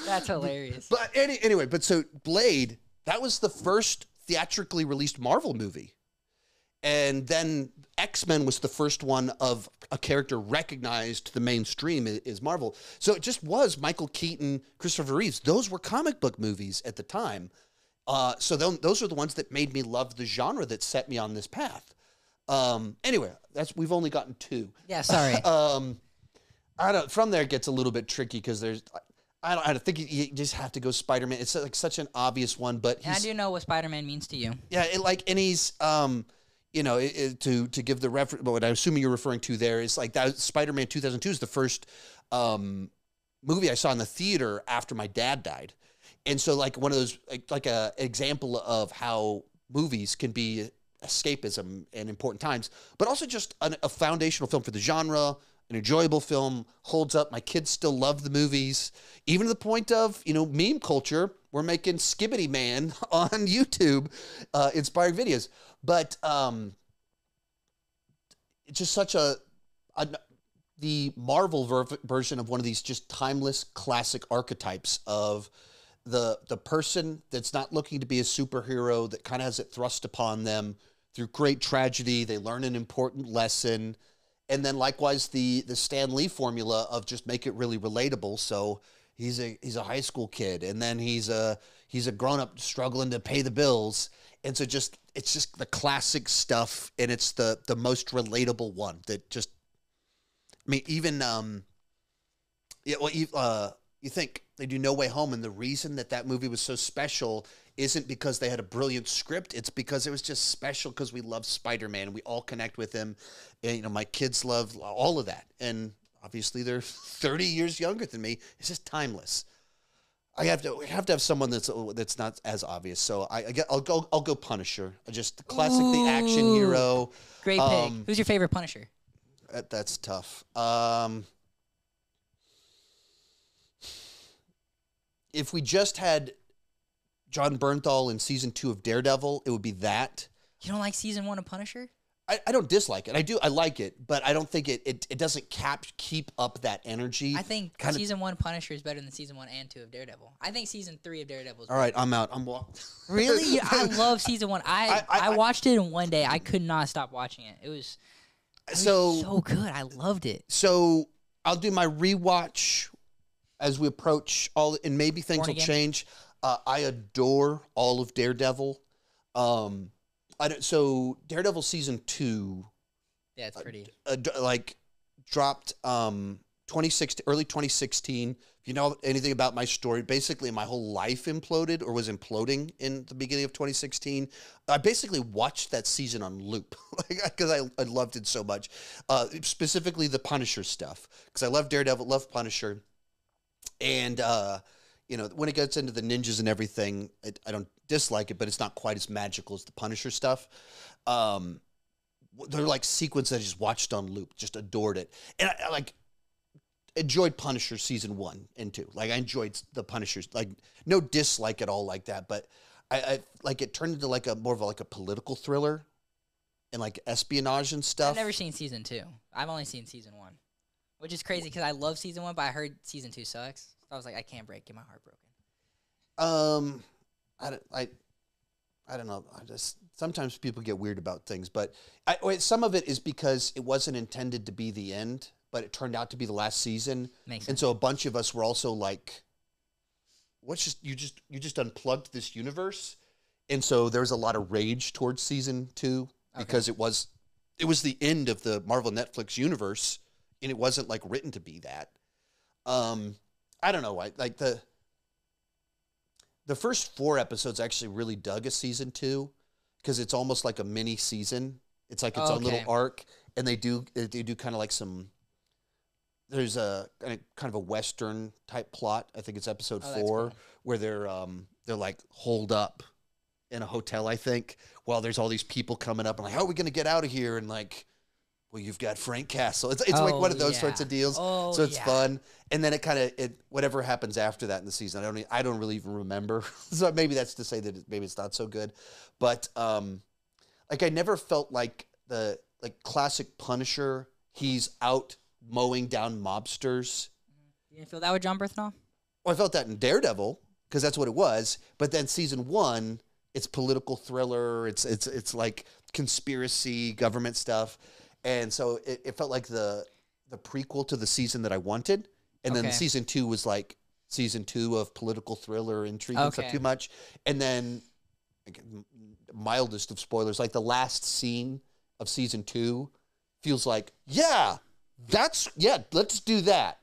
S1: That's hilarious.
S2: But anyway, so Blade, that was the first theatrically released Marvel movie. And then X-Men was the first one of a character recognized to the mainstream is Marvel. So it just was Michael Keaton, Christopher Reeves. Those were comic book movies at the time. So those are the ones that made me love the genre that set me on this path. Anyway, we've only gotten two.
S1: Yeah, sorry.
S2: From there it gets a little bit tricky because I don't think you just have to go Spider-Man. It's like such an obvious one, but
S1: I do know what Spider-Man means to you.
S2: Yeah, and he's to give the reference, what I'm assuming you're referring to there is like that Spider-Man 2002 is the first movie I saw in the theater after my dad died. And so like one of those, like a example of how movies can be escapism in important times, but also just a foundational film for the genre, an enjoyable film, holds up. My kids still love the movies, even to the point of, meme culture. We're making Skibbity Man on YouTube, inspiring videos. But it's just such the Marvel version of one of these just timeless classic archetypes of the person that's not looking to be a superhero, that kind of has it thrust upon them through great tragedy. They learn an important lesson. And then likewise, the Stan Lee formula of just make it really relatable. So he's a high school kid, and then he's a grown up struggling to pay the bills. And so it's just the classic stuff, and it's the most relatable one that just, I mean, even you think they do No Way Home, and the reason that movie was so special isn't because they had a brilliant script. It's because it was just special because we love Spider-Man. We all connect with him. And, my kids love all of that. And obviously they're 30 years younger than me. It's just timeless. We have to have someone that's not as obvious. So I'll go Punisher. Just the classic, the action hero.
S1: Great pick. Who's your favorite Punisher?
S2: That's tough. If we just had John Bernthal in season 2 of Daredevil, it would be that.
S1: You don't like season 1 of Punisher?
S2: I don't dislike it. I like it, but I don't think it doesn't keep up that energy.
S1: I think season 1 Punisher is better than season 1 and 2 of Daredevil. I think season 3 of Daredevil is
S2: all right, I'm out.
S1: Really? I love season 1. I watched it in one day. I could not stop watching it. It was so good. I loved it.
S2: So I'll do my rewatch as we approach and maybe things will change. I adore all of Daredevil. So Daredevil season 2,
S1: Yeah, it's pretty.
S2: like dropped 2016, early 2016. If you know anything about my story, basically my whole life imploded or was imploding in the beginning of 2016. I basically watched that season on loop because I loved it so much. Specifically the Punisher stuff, because I love Daredevil, love Punisher. And, when it gets into the ninjas and everything, I don't dislike it, but it's not quite as magical as the Punisher stuff. They're like sequences I just watched on loop, just adored it. And I enjoyed Punisher season 1 and 2. Like I enjoyed the Punishers, like no dislike at all like that, but I like it turned into like more of a political thriller and like espionage and stuff.
S1: I've never seen season 2. I've only seen season 1, which is crazy because I love season 1, but I heard season 2 sucks. So I was like, I can't get my heart broken.
S2: I don't know. Sometimes people get weird about things, but some of it is because it wasn't intended to be the end, but it turned out to be the last season.
S1: Makes sense.
S2: And so a bunch of us were also like, you just unplugged this universe. And so there was a lot of rage towards season 2 because it was the end of the Marvel Netflix universe, and it wasn't like written to be that. I don't know. The first 4 episodes I actually really dug a season 2 because it's almost like a mini season. It's like its own little arc, and they do kind of like there's a kind of a Western type plot. I think it's episode 4
S1: cool.
S2: where they're like holed up in a hotel, I think, while there's all these people coming up and like, how are we going to get out of here? And like, well, you've got Frank Castle. It's like one of those sorts of deals. So it's fun. And then whatever happens after that in the season, I don't really even remember. So maybe that's to say that maybe it's not so good. But I never felt like the classic Punisher. He's out mowing down mobsters.
S1: You didn't feel that with John Bernthal?
S2: Well, I felt that in Daredevil because that's what it was. But then season 1, it's political thriller. It's like conspiracy, government stuff. And so it felt like the prequel to the season that I wanted. And then season 2 was like season 2 of political thriller, intrigue, and stuff too much. And then, mildest of spoilers, like the last scene of season 2 feels like, let's do that.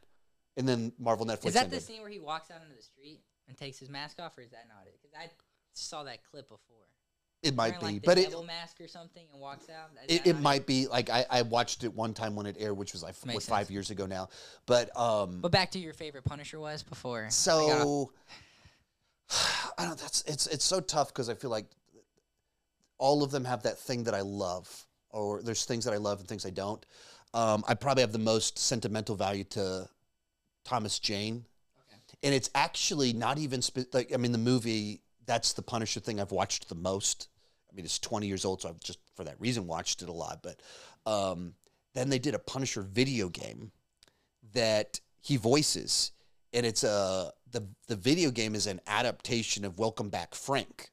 S2: And then Marvel Netflix
S1: Is that
S2: ended.
S1: the scene where he walks out into the street and takes his mask off, or is that not it? Because I saw that clip before.
S2: It might be,
S1: like
S2: but
S1: devil mask or something and walks out.
S2: It might be like I watched it one time when it aired, which was like 5 years ago now. But
S1: back to your favorite Punisher was before.
S2: So I don't. It's so tough because I feel like all of them have that thing that I love, or there's things that I love and things I don't. I probably have the most sentimental value to Thomas Jane, and it's actually not even the movie. That's the Punisher thing I've watched the most. I mean, it's 20 years old, so I've just, for that reason, watched it a lot. But then they did a Punisher video game that he voices. And it's the video game is an adaptation of Welcome Back, Frank,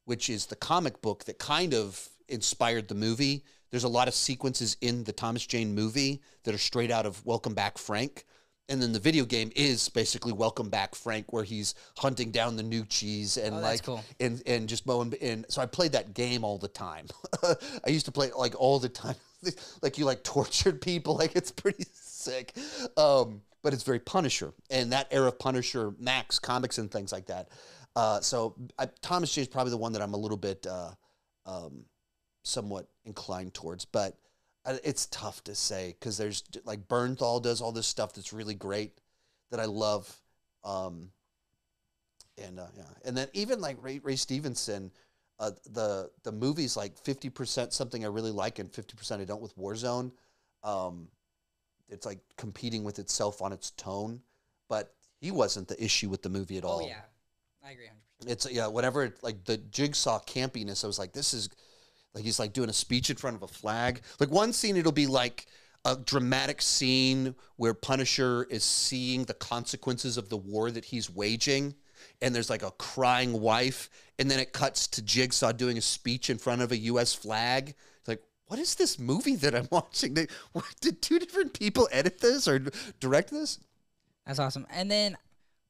S2: which is the comic book that kind of inspired the movie. There's a lot of sequences in the Thomas Jane movie that are straight out of Welcome Back, Frank. And then the video game is basically Welcome Back, Frank, where he's hunting down the new cheese and
S1: cool.
S2: and just mowing. And so I played that game all the time. I used to play it like all the time. Like you tortured people. Like it's pretty sick. But it's very Punisher, and that era of Punisher, Max comics and things like that. So Thomas Jane is probably the one that I'm a little bit somewhat inclined towards, but. It's tough to say because there's like Bernthal does all this stuff that's really great that I love, and then even like Ray Stevenson, the movie's like 50% something I really like and 50% I don't with Warzone. It's like competing with itself on its tone, but he wasn't the issue with the movie at all.
S1: Oh yeah, I agree 100%.
S2: It's whatever like the Jigsaw campiness. I was like, this is. Like he's like doing a speech in front of a flag. Like one scene, it'll be like a dramatic scene where Punisher is seeing the consequences of the war that he's waging. And there's like a crying wife. And then it cuts to Jigsaw doing a speech in front of a U.S. flag. It's like, what is this movie that I'm watching? Did 2 different people edit this or direct this?
S1: That's awesome. And then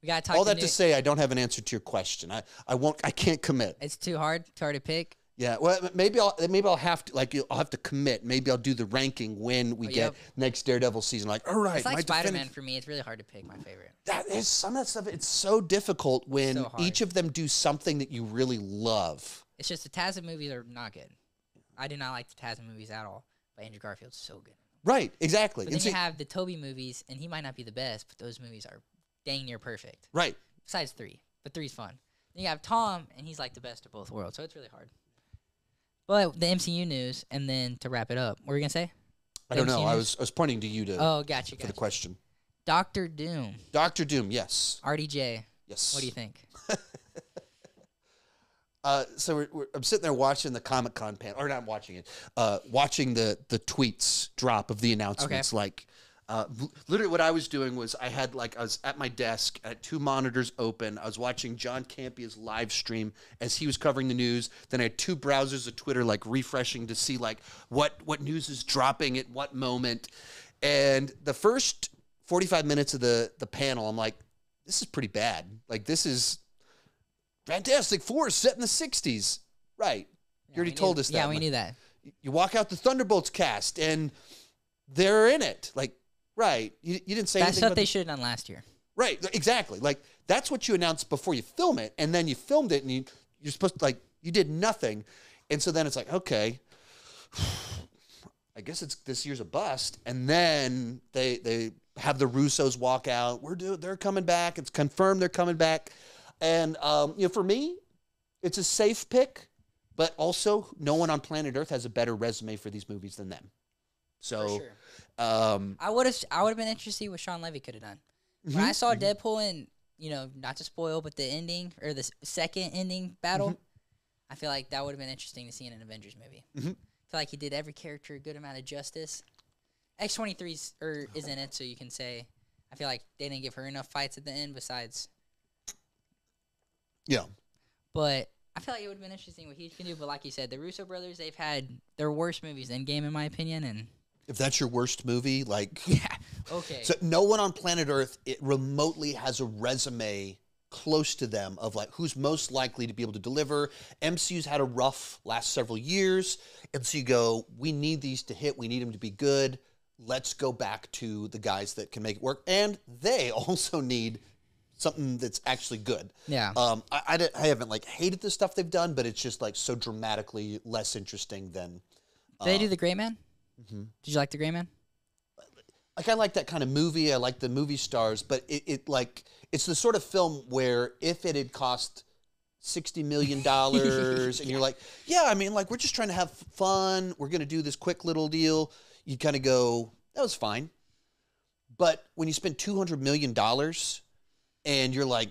S1: We gotta talk.
S2: All that to say, I don't have an answer to your question. I can't commit.
S1: It's too hard to pick.
S2: Yeah, well, maybe I'll have to I'll have to commit. Maybe I'll do the ranking when we get next Daredevil season. Like, all right,
S1: it's like Spider-Man for me. It's really hard to pick my favorite.
S2: That is some of that stuff. It's so difficult when each of them do something that you really love.
S1: It's just the Tasman movies are not good. I do not like the Tasman movies at all. But Andrew Garfield's so good.
S2: Right, exactly.
S1: But then you have the Toby movies, and he might not be the best, but those movies are dang near perfect.
S2: Right.
S1: Besides 3, but 3's fun. Then you have Tom, and he's like the best of both worlds, so it's really hard. But the MCU news, and then to wrap it up, what were you gonna say?
S2: I don't know. I was pointing to you for the question.
S1: Doctor Doom.
S2: Doctor Doom, yes.
S1: RDJ.
S2: Yes.
S1: What do you think?
S2: So I'm sitting there watching the Comic-Con panel, or not watching it, watching the tweets drop of the announcements.
S1: Okay.
S2: Like, literally what I was doing was I was at my desk, I had 2 monitors open. I was watching John Campia's live stream as he was covering the news. Then I had 2 browsers of Twitter, like refreshing to see like what news is dropping at what moment. And the first 45 minutes of the panel, I'm like, this is pretty bad. Like, this is Fantastic Four set in the 60s. Right. You already told us that.
S1: Yeah, we knew that.
S2: You walk out the Thunderbolts cast and they're in it. Like, right. You didn't say anything.
S1: That's stuff they should have done last year.
S2: Right. Exactly. Like, that's what you announced before you film it. And then you filmed it and you're supposed to, like, you did nothing. And so then it's like, okay, I guess this year's a bust. And then they have the Russos walk out. They're coming back. It's confirmed they're coming back. And, for me, it's a safe pick, but also no one on planet Earth has a better resume for these movies than them. So,
S1: for sure. I would have been interested to see what Sean Levy could have done. When I saw Deadpool and, not to spoil, but the ending or the second ending battle, I feel like that would have been interesting to see in an Avengers movie. I feel like he did every character a good amount of justice. X-23 is in it, so you can say, I feel like they didn't give her enough fights at the end besides.
S2: Yeah.
S1: But I feel like it would have been interesting what he can do. But like you said, the Russo brothers, they've had their worst movies Endgame, in my opinion. And
S2: if that's your worst movie, like...
S1: Yeah, okay.
S2: So no one on planet Earth remotely has a resume close to them of, like, who's most likely to be able to deliver. MCU's had a rough last several years. And so you go, we need these to hit. We need them to be good. Let's go back to the guys that can make it work. And they also need something that's actually good.
S1: Yeah.
S2: I haven't, like, hated the stuff they've done, but it's just, like, so dramatically less interesting than...
S1: Did they do The Gray Man? Did you like The Gray Man?
S2: Like, I like that kind of movie. I like the movie stars, but it's the sort of film where if it had cost $60 million and you're like, yeah, I mean, like, we're just trying to have fun. We're going to do this quick little deal. You kind of go, that was fine. But when you spend $200 million and you're like,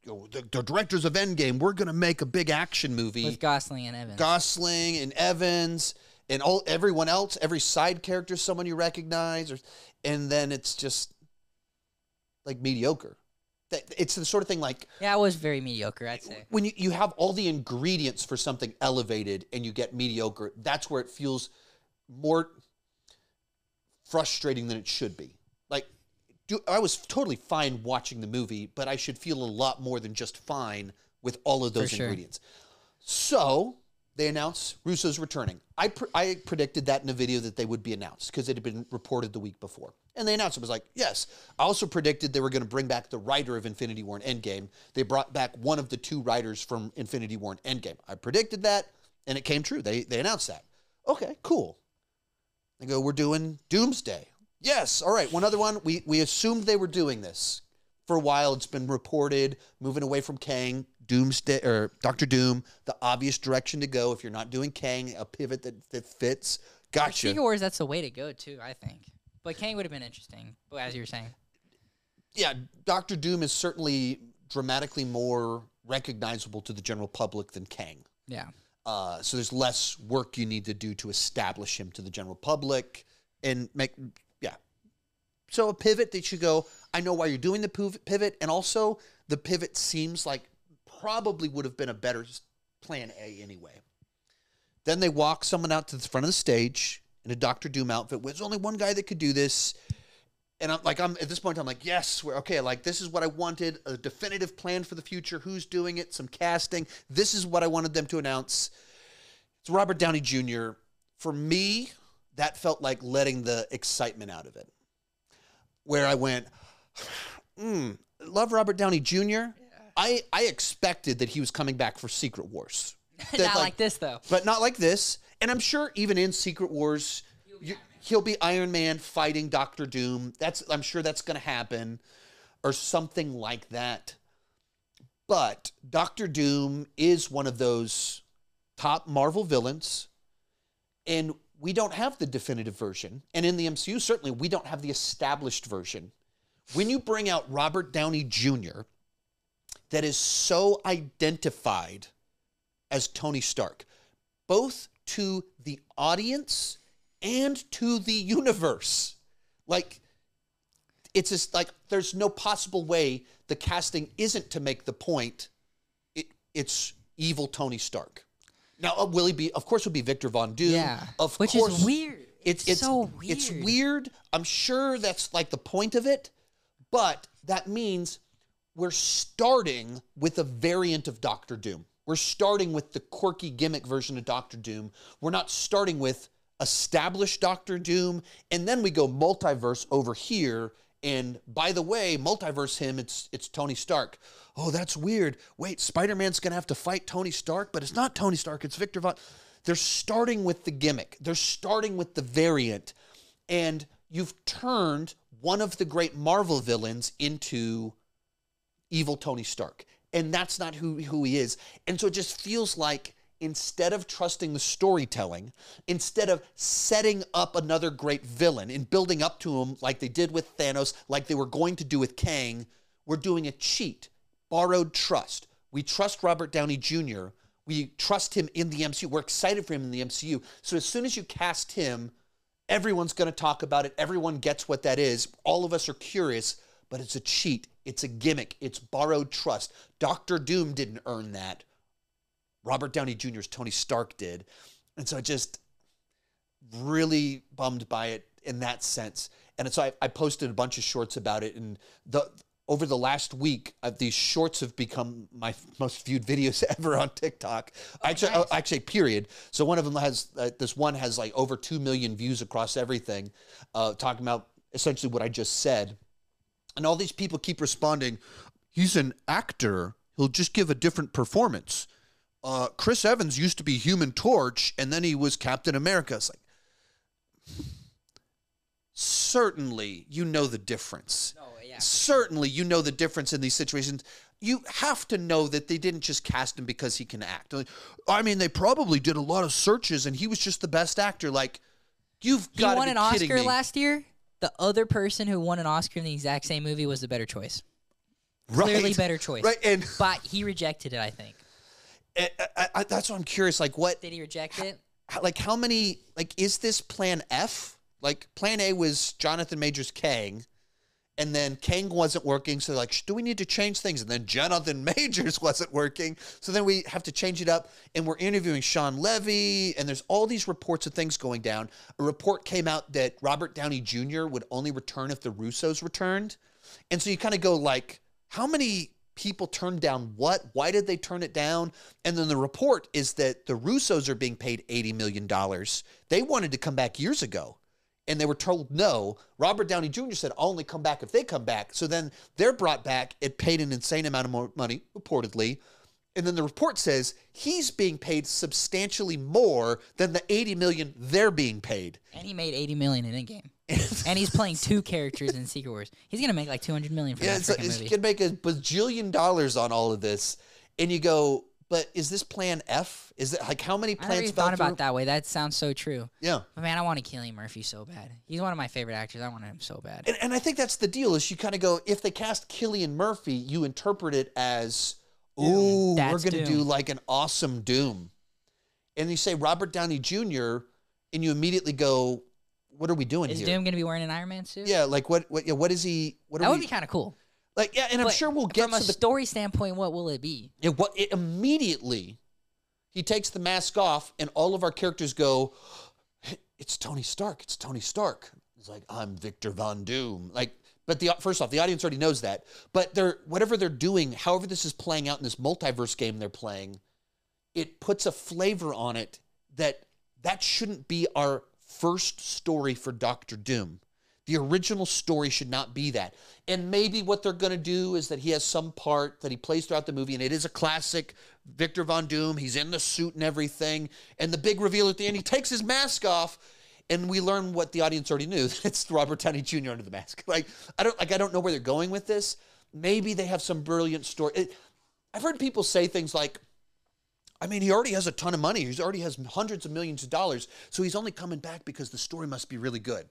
S2: the directors of Endgame, we're going to make a big action movie.
S1: With Gosling and Evans.
S2: And everyone else, every side character, someone you recognize, and then it's just like mediocre. It's the sort of thing like...
S1: Yeah, it was very mediocre, I'd say.
S2: When you have all the ingredients for something elevated and you get mediocre, that's where it feels more frustrating than it should be. Like, I was totally fine watching the movie, but I should feel a lot more than just fine with all of those ingredients. So... they announced Russo's returning. I predicted that in a video that they would be announced because it had been reported the week before. And they announced it. I was like, yes. I also predicted they were going to bring back the writer of Infinity War and Endgame. They brought back one of the 2 writers from Infinity War and Endgame. I predicted that, and it came true. They announced that. Okay, cool. They go, we're doing Doomsday. Yes, all right. One other one. We assumed they were doing this. For a while, it's been reported, moving away from Kang, Doomsday or Doctor Doom, the obvious direction to go. If you're not doing Kang, a pivot that fits. Gotcha.
S1: Secret Wars, that's the way to go too, I think. But Kang would have been interesting, as you were saying.
S2: Yeah, Doctor Doom is certainly dramatically more recognizable to the general public than Kang.
S1: Yeah.
S2: So there's less work you need to do to establish him to the general public and make. So a pivot that you go, I know why you're doing the pivot, and also the pivot seems like probably would have been a better plan A anyway. Then they walk someone out to the front of the stage in a Doctor Doom outfit. There's only one guy that could do this. And I'm at this point, I'm like, yes, we're okay. Like, this is what I wanted, a definitive plan for the future. Who's doing it? Some casting. This is what I wanted them to announce. It's Robert Downey Jr. For me, that felt like letting the excitement out of it. Where I went, love Robert Downey Jr. Yeah. I expected that he was coming back for Secret Wars.
S1: Not like this, though.
S2: But not like this. And I'm sure even in Secret Wars, he'll be Iron Man fighting Doctor Doom. I'm sure that's going to happen or something like that. But Doctor Doom is one of those top Marvel villains, and we don't have the definitive version. And in the MCU, certainly, we don't have the established version. When you bring out Robert Downey Jr., that is so identified as Tony Stark, both to the audience and to the universe. Like, it's just like, there's no possible way the casting isn't to make the point it's evil Tony Stark. Now, will he be, of course, will be Victor Von Doom.
S1: Yeah,
S2: of
S1: which
S2: course,
S1: is weird. It's so weird.
S2: It's weird. I'm sure that's like the point of it, but that means we're starting with a variant of Doctor Doom. We're starting with the quirky gimmick version of Doctor Doom. We're not starting with established Doctor Doom, and then we go multiverse over here, and by the way, multiverse him, it's Tony Stark. Oh, that's weird. Wait, Spider-Man's going to have to fight Tony Stark, but it's not Tony Stark, it's Victor Von... They're starting with the gimmick. They're starting with the variant, and you've turned one of the great Marvel villains into evil Tony Stark, and that's not who he is. And so it just feels like, instead of trusting the storytelling, instead of setting up another great villain and building up to him like they did with Thanos, like they were going to do with Kang, we're doing a cheat, borrowed trust. We trust Robert Downey Jr. We trust him in the MCU. We're excited for him in the MCU. So as soon as you cast him, everyone's going to talk about it. Everyone gets what that is. All of us are curious, but it's a cheat. It's a gimmick. It's borrowed trust. Doctor Doom didn't earn that. Robert Downey Jr.'s Tony Stark did. And so I just really bummed by it in that sense. And so I posted a bunch of shorts about it. And over the last week, these shorts have become my most viewed videos ever on TikTok. Actually, period. So one of them has, this one has like over 2 million views across everything, talking about essentially what I just said. And all these people keep responding, he's an actor. He'll just give a different performance. Chris Evans used to be Human Torch, and then he was Captain America. It's like, certainly you know the difference. No, yeah. Certainly you know the difference in these situations. You have to know that they didn't just cast him because he can act. I mean, they probably did a lot of searches, and he was just the best actor. Like, you've got to be kidding me. He won an
S1: Oscar last year. The other person who won an Oscar in the exact same movie was the better choice.
S2: Right.
S1: Clearly better choice.
S2: Right.
S1: But he rejected it, I think.
S2: That's what I'm curious. Like, what
S1: did he reject it?
S2: Like, how many? Like, is this Plan F? Like, Plan A was Jonathan Majors Kang, and then Kang wasn't working. So, like, do we need to change things? And then Jonathan Majors wasn't working. So then we have to change it up. And we're interviewing Sean Levy, and there's all these reports of things going down. A report came out that Robert Downey Jr. would only return if the Russos returned. And so you kind of go like, how many people turned down what? Why did they turn it down? And then the report is that the Russos are being paid $80 million. They wanted to come back years ago, and they were told no. Robert Downey Jr. said, I'll only come back if they come back. So then they're brought back. It paid an insane amount of money, reportedly. And then the report says he's being paid substantially more than the $80 million they're being paid.
S1: And he made $80 million in Endgame. And he's playing 2 characters in Secret Wars. He's going to make like $200 million for that freaking movie.
S2: He's going to make a bajillion dollars on all of this. And you go, but is this Plan F? Is it like, how many plans? I never even
S1: thought about it that way. That sounds so true.
S2: Yeah.
S1: But man, I want to Cillian Murphy so bad. He's one of my favorite actors. I want him so bad.
S2: And I think that's the deal, is you kind of go, if they cast Cillian Murphy, you interpret it as, ooh, we're going to do like an awesome Doom. And you say Robert Downey Jr., and you immediately go, what are we doing here?
S1: Is Doom going to be wearing an Iron Man suit?
S2: Yeah, like what is he?
S1: That would be kind of cool.
S2: Like, yeah, and I'm sure we'll get
S1: from a story standpoint, what will it be?
S2: It immediately, he takes the mask off, and all of our characters go, it's Tony Stark. It's Tony Stark. He's like, I'm Victor Von Doom. Like, but first off, the audience already knows that. But whatever they're doing, however this is playing out in this multiverse game they're playing, it puts a flavor on it that shouldn't be our first story for Doctor Doom. The original story should not be that. And maybe what they're going to do is that he has some part that he plays throughout the movie, and it is a classic Victor Von Doom. He's in the suit and everything. And the big reveal at the end, he takes his mask off, and we learn what the audience already knew. It's Robert Downey Jr. under the mask. I don't know where they're going with this. Maybe they have some brilliant story. I've heard people say things like, I mean, he already has a ton of money. He already has hundreds of millions of dollars, so he's only coming back because the story must be really good.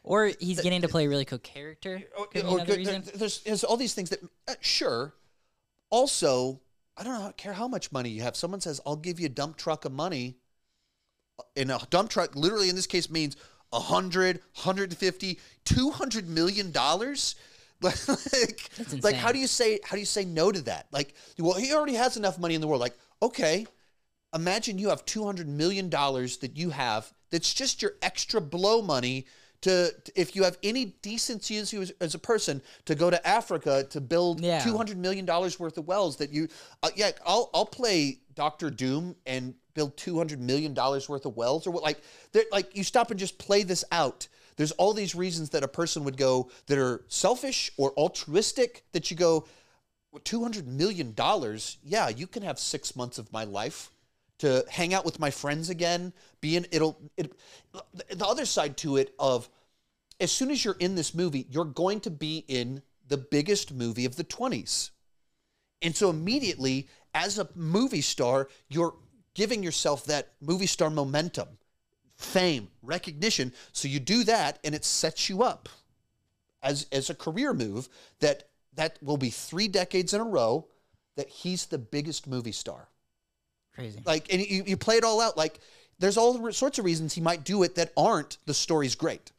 S1: Or he's getting to play a really cool character.
S2: There's all these things that, sure. Also, I don't care how much money you have. Someone says, I'll give you a dump truck of money. And a dump truck, literally in this case, means 100, 150, $200 million. Like, how do you say no to that? Like, well, he already has enough money in the world. Like, okay, imagine you have $200 million that you have that's just your extra blow money to, if you have any decency as a person, to go to Africa to build $200 million worth of wells that you, I'll play Doctor Doom and build $200 million worth of wells, or what? Like you stop and just play this out. There's all these reasons that a person would go that are selfish or altruistic that you go, $200 million. Yeah, you can have 6 months of my life to hang out with my friends again. The other side to it of, as soon as you're in this movie, you're going to be in the biggest movie of the 20s. And so immediately, as a movie star, you're giving yourself that movie star momentum, fame, recognition. So you do that, and it sets you up as a career move that will be 3 decades in a row that he's the biggest movie star.
S1: Crazy.
S2: Like, and you play it all out. Like, there's all sorts of reasons he might do it that aren't the story's great.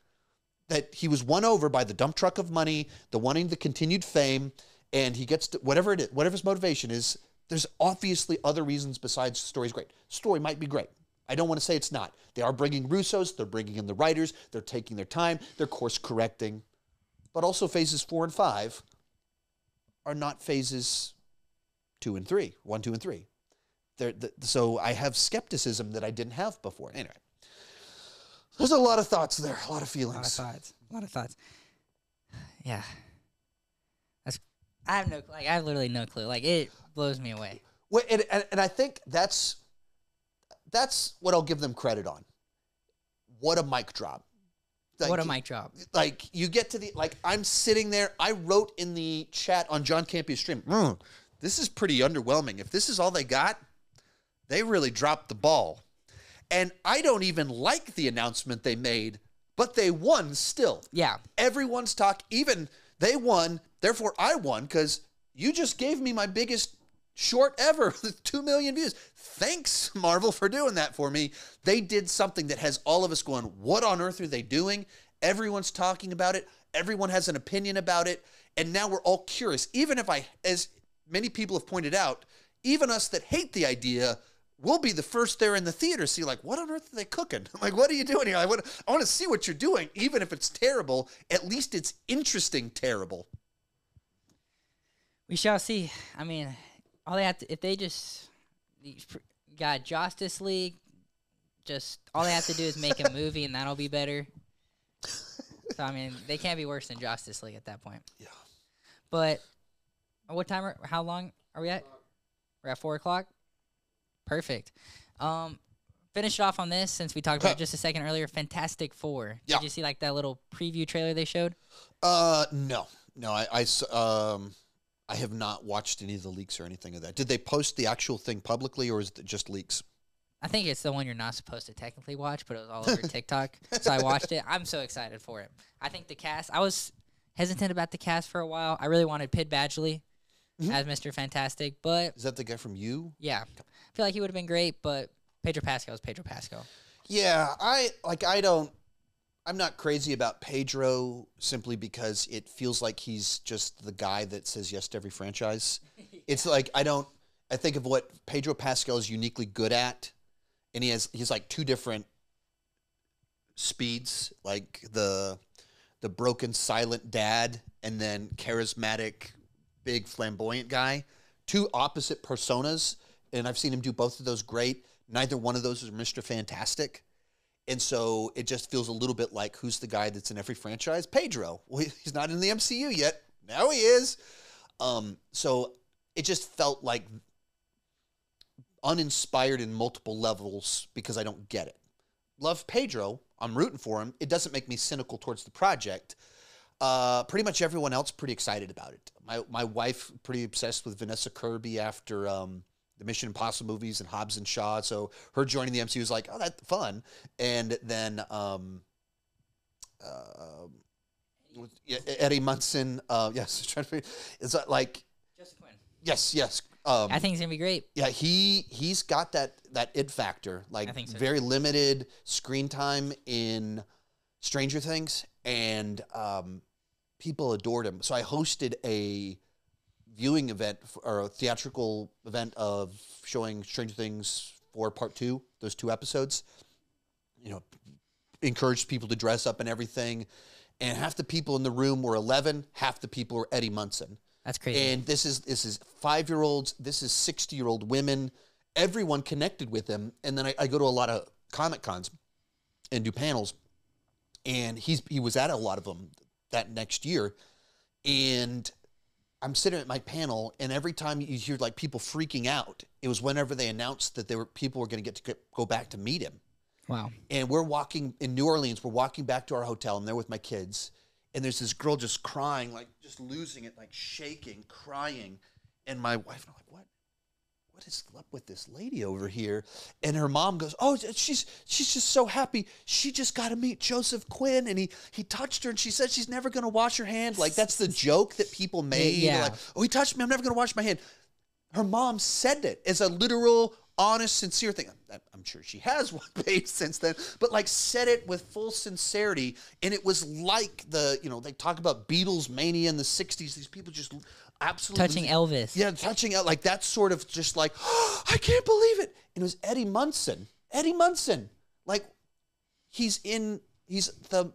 S2: That he was won over by the dump truck of money, the wanting the continued fame, and he gets to, whatever it is, whatever his motivation is. There's obviously other reasons besides the story's great. Story might be great. I don't want to say it's not. They are bringing Russos. They're bringing in the writers. They're taking their time. They're course correcting. But also phases 4 and 5 are not phases 2 and 3, 1, 2, and 3. So I have skepticism that I didn't have before. Anyway, there's a lot of thoughts there, a lot of feelings.
S1: A lot of thoughts. Yeah. I have literally no clue. Like, it blows me away.
S2: Well, and I think that's what I'll give them credit on. What a mic drop. Like,
S1: what a mic drop.
S2: Like, you get to I'm sitting there. I wrote in the chat on John Campio's stream, this is pretty underwhelming. If this is all they got, they really dropped the ball. And I don't even like the announcement they made, but they won still.
S1: Yeah.
S2: Everyone's even they won, therefore I won, because you just gave me my biggest short ever with 2 million views. Thanks, Marvel, for doing that for me. They did something that has all of us going, what on earth are they doing? Everyone's talking about it. Everyone has an opinion about it. And now we're all curious. Even if as many people have pointed out, even us that hate the idea, we'll be the first there in the theater, see, like, what on earth are they cooking? Like, what are you doing here? I want to see what you're doing. Even if it's terrible, at least it's interesting terrible.
S1: We shall see. I mean, all they have to, if they just got Justice League, all they have to do is make a movie, and that'll be better. So, I mean, they can't be worse than Justice League at that point.
S2: Yeah.
S1: But how long are we at? We're at 4 o'clock? Perfect. Finish it off on this, since we talked about it just a second earlier. Fantastic Four.
S2: Yeah.
S1: Did you see like that little preview trailer they showed?
S2: No. I have not watched any of the leaks or anything of that. Did they post the actual thing publicly, or is it just leaks?
S1: I think it's the one you're not supposed to technically watch, but it was all over TikTok. So I watched it. I'm so excited for it. I think the cast, I was hesitant about the cast for a while. I really wanted Pid Badgley as Mr. Fantastic, but...
S2: Is that the guy from You?
S1: Yeah. I feel like he would have been great, but Pedro Pascal is Pedro Pascal.
S2: Yeah, I'm not crazy about Pedro simply because it feels like he's just the guy that says yes to every franchise. Yeah. It's like, I think of what Pedro Pascal is uniquely good at, and he's like two different speeds, like the broken silent dad and then charismatic big flamboyant guy. Two opposite personas, and I've seen him do both of those great. Neither one of those is Mr. Fantastic. And so it just feels a little bit like, who's the guy that's in every franchise? Pedro. Well, he's not in the MCU yet. Now he is. So it just felt like uninspired in multiple levels because I don't get it. Love Pedro. I'm rooting for him. It doesn't make me cynical towards the project. Pretty much everyone else pretty excited about it. My wife pretty obsessed with Vanessa Kirby after the Mission Impossible movies and Hobbs and Shaw. So her joining the MCU was like, oh, that's fun. And then Eddie Munson. Yes, trying to figure, is that like
S1: Jessica Quinn.
S2: Yes.
S1: I think it's gonna be great.
S2: Yeah, he's got that it factor. Like,
S1: I think so.
S2: Very limited screen time in Stranger Things, and people adored him. So I hosted a viewing event or a theatrical event of showing Stranger Things 4 Part 2, those 2 episodes. You know, encouraged people to dress up and everything. And half the people in the room were 11, half the people were Eddie Munson.
S1: That's crazy.
S2: And this is 5-year-olds, this is 60-year-old women. Everyone connected with him. And then I go to a lot of Comic Cons and do panels. And he was at a lot of them that next year. And I'm sitting at my panel, and every time you hear like people freaking out, it was whenever they announced that people were going to go back to meet him.
S1: Wow.
S2: And we're walking in New Orleans. We're walking back to our hotel. I'm there with my kids. And there's this girl just crying, like just losing it, like shaking, crying. And my wife and I'm like, what is up with this lady over here? And her mom goes, oh, she's just so happy. She just got to meet Joseph Quinn, and he touched her, and she said she's never going to wash her hand. Like, that's the joke that people made.
S1: Yeah.
S2: Like, oh, he touched me. I'm never going to wash my hand. Her mom said it as a literal, honest, sincere thing. I'm sure she has one page since then, but like said it with full sincerity. And it was like they talk about Beatles mania in the 60s. These people just absolutely
S1: Touching Elvis.
S2: Yeah, touching out like that sort of just like, oh, I can't believe it. And it was Eddie Munson. Eddie Munson. Like, he's the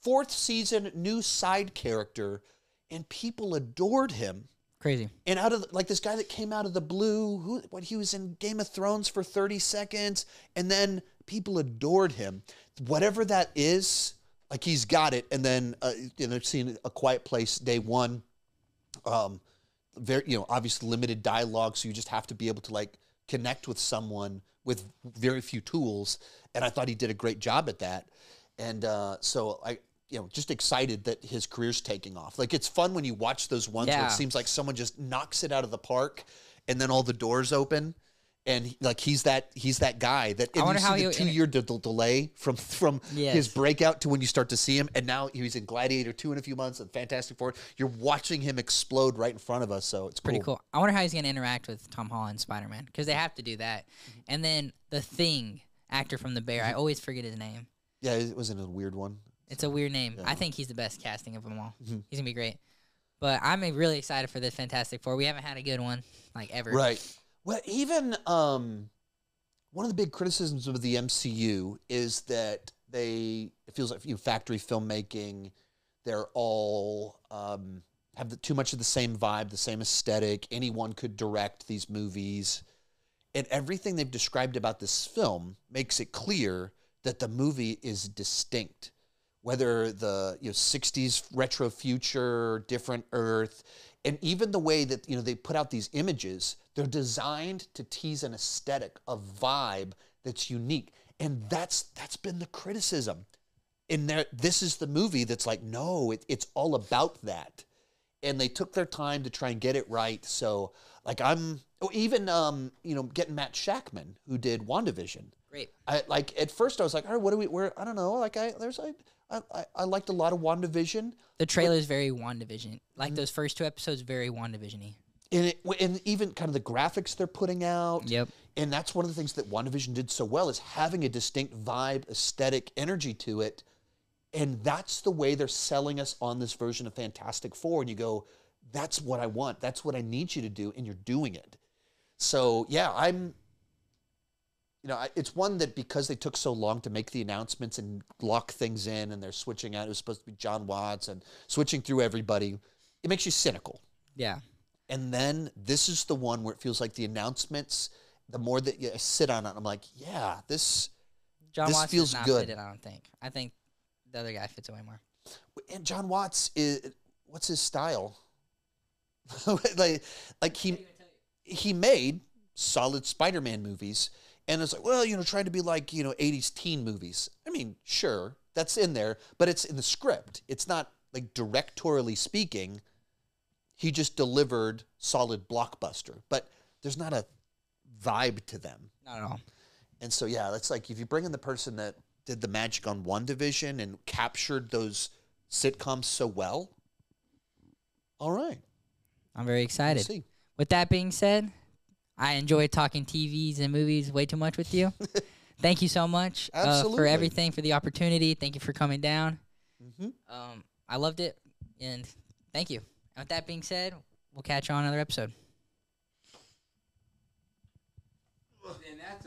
S2: 4th season new side character, and people adored him.
S1: Crazy.
S2: And out of like this guy that came out of the blue, he was in Game of Thrones for 30 seconds, and then people adored him. Whatever that is, like, he's got it. And then seeing A Quiet Place day 1, very obviously limited dialogue, so you just have to be able to like connect with someone with very few tools. And I thought he did a great job at that. And so I. Just excited that his career's taking off. Like, it's fun when you watch those ones where it seems like someone just knocks it out of the park, and then all the doors open, and like he's that guy that. And I wonder how the 2-year delay from his breakout to when you start to see him, and now he's in Gladiator 2 in a few months and Fantastic Four. You're watching him explode right in front of us, so it's
S1: pretty cool. I wonder how he's going to interact with Tom Holland Spider-Man, because they have to do that. Mm-hmm. And then the Thing actor from The Bear, I always forget his name. Yeah,
S2: it wasn't a weird one.
S1: It's a weird name. Yeah. I think he's the best casting of them all. Mm-hmm. He's going to be great. But I'm really excited for this Fantastic Four. We haven't had a good one, like, ever.
S2: Right. Well, even one of the big criticisms of the MCU is that it feels like factory filmmaking, they're all have too much of the same vibe, the same aesthetic. Anyone could direct these movies. And everything they've described about this film makes it clear that the movie is distinct. Whether the 60s retro future, different Earth, and even the way that they put out these images, they're designed to tease an aesthetic, a vibe that's unique, and that's been the criticism. And this is the movie that's like, no, it's all about that, and they took their time to try and get it right. So like getting Matt Shackman, who did WandaVision.
S1: Great.
S2: At first I was like, all right, I don't know. Like I liked a lot of WandaVision.
S1: The trailer is very WandaVision. Like, those first 2 episodes, very WandaVision-y.
S2: And even kind of the graphics they're putting out.
S1: Yep.
S2: And that's one of the things that WandaVision did so well, is having a distinct vibe, aesthetic, energy to it. And that's the way they're selling us on this version of Fantastic Four. And you go, that's what I want. That's what I need you to do. And you're doing it. So, yeah, you know, it's one that because they took so long to make the announcements and lock things in, and they're switching out. It was supposed to be John Watts and switching through everybody. It makes you cynical.
S1: Yeah.
S2: And then this is the one where it feels like the announcements. The more that you sit on it, I'm like, yeah, this
S1: Watts
S2: feels
S1: does not
S2: good.
S1: Fit it, I don't think. I think the other guy fits it way more.
S2: And John Watts what's his style? like he made solid Spider-Man movies, and it's like, well, you know, trying to be like, you know, 80s teen movies. I mean, sure, that's in there, but it's in the script. It's not like directorially speaking. He just delivered solid blockbuster, but there's not a vibe to them.
S1: Not at all.
S2: And so, yeah, that's like if you bring in the person that did the magic on WandaVision and captured those sitcoms so well, all right.
S1: I'm very excited.
S2: We'll see.
S1: With that being said, I enjoyed talking TVs and movies way too much with you. Thank you so much for everything, for the opportunity. Thank you for coming down. Mm-hmm. I loved it, and thank you. And with that being said, we'll catch you on another episode.
S3: And that's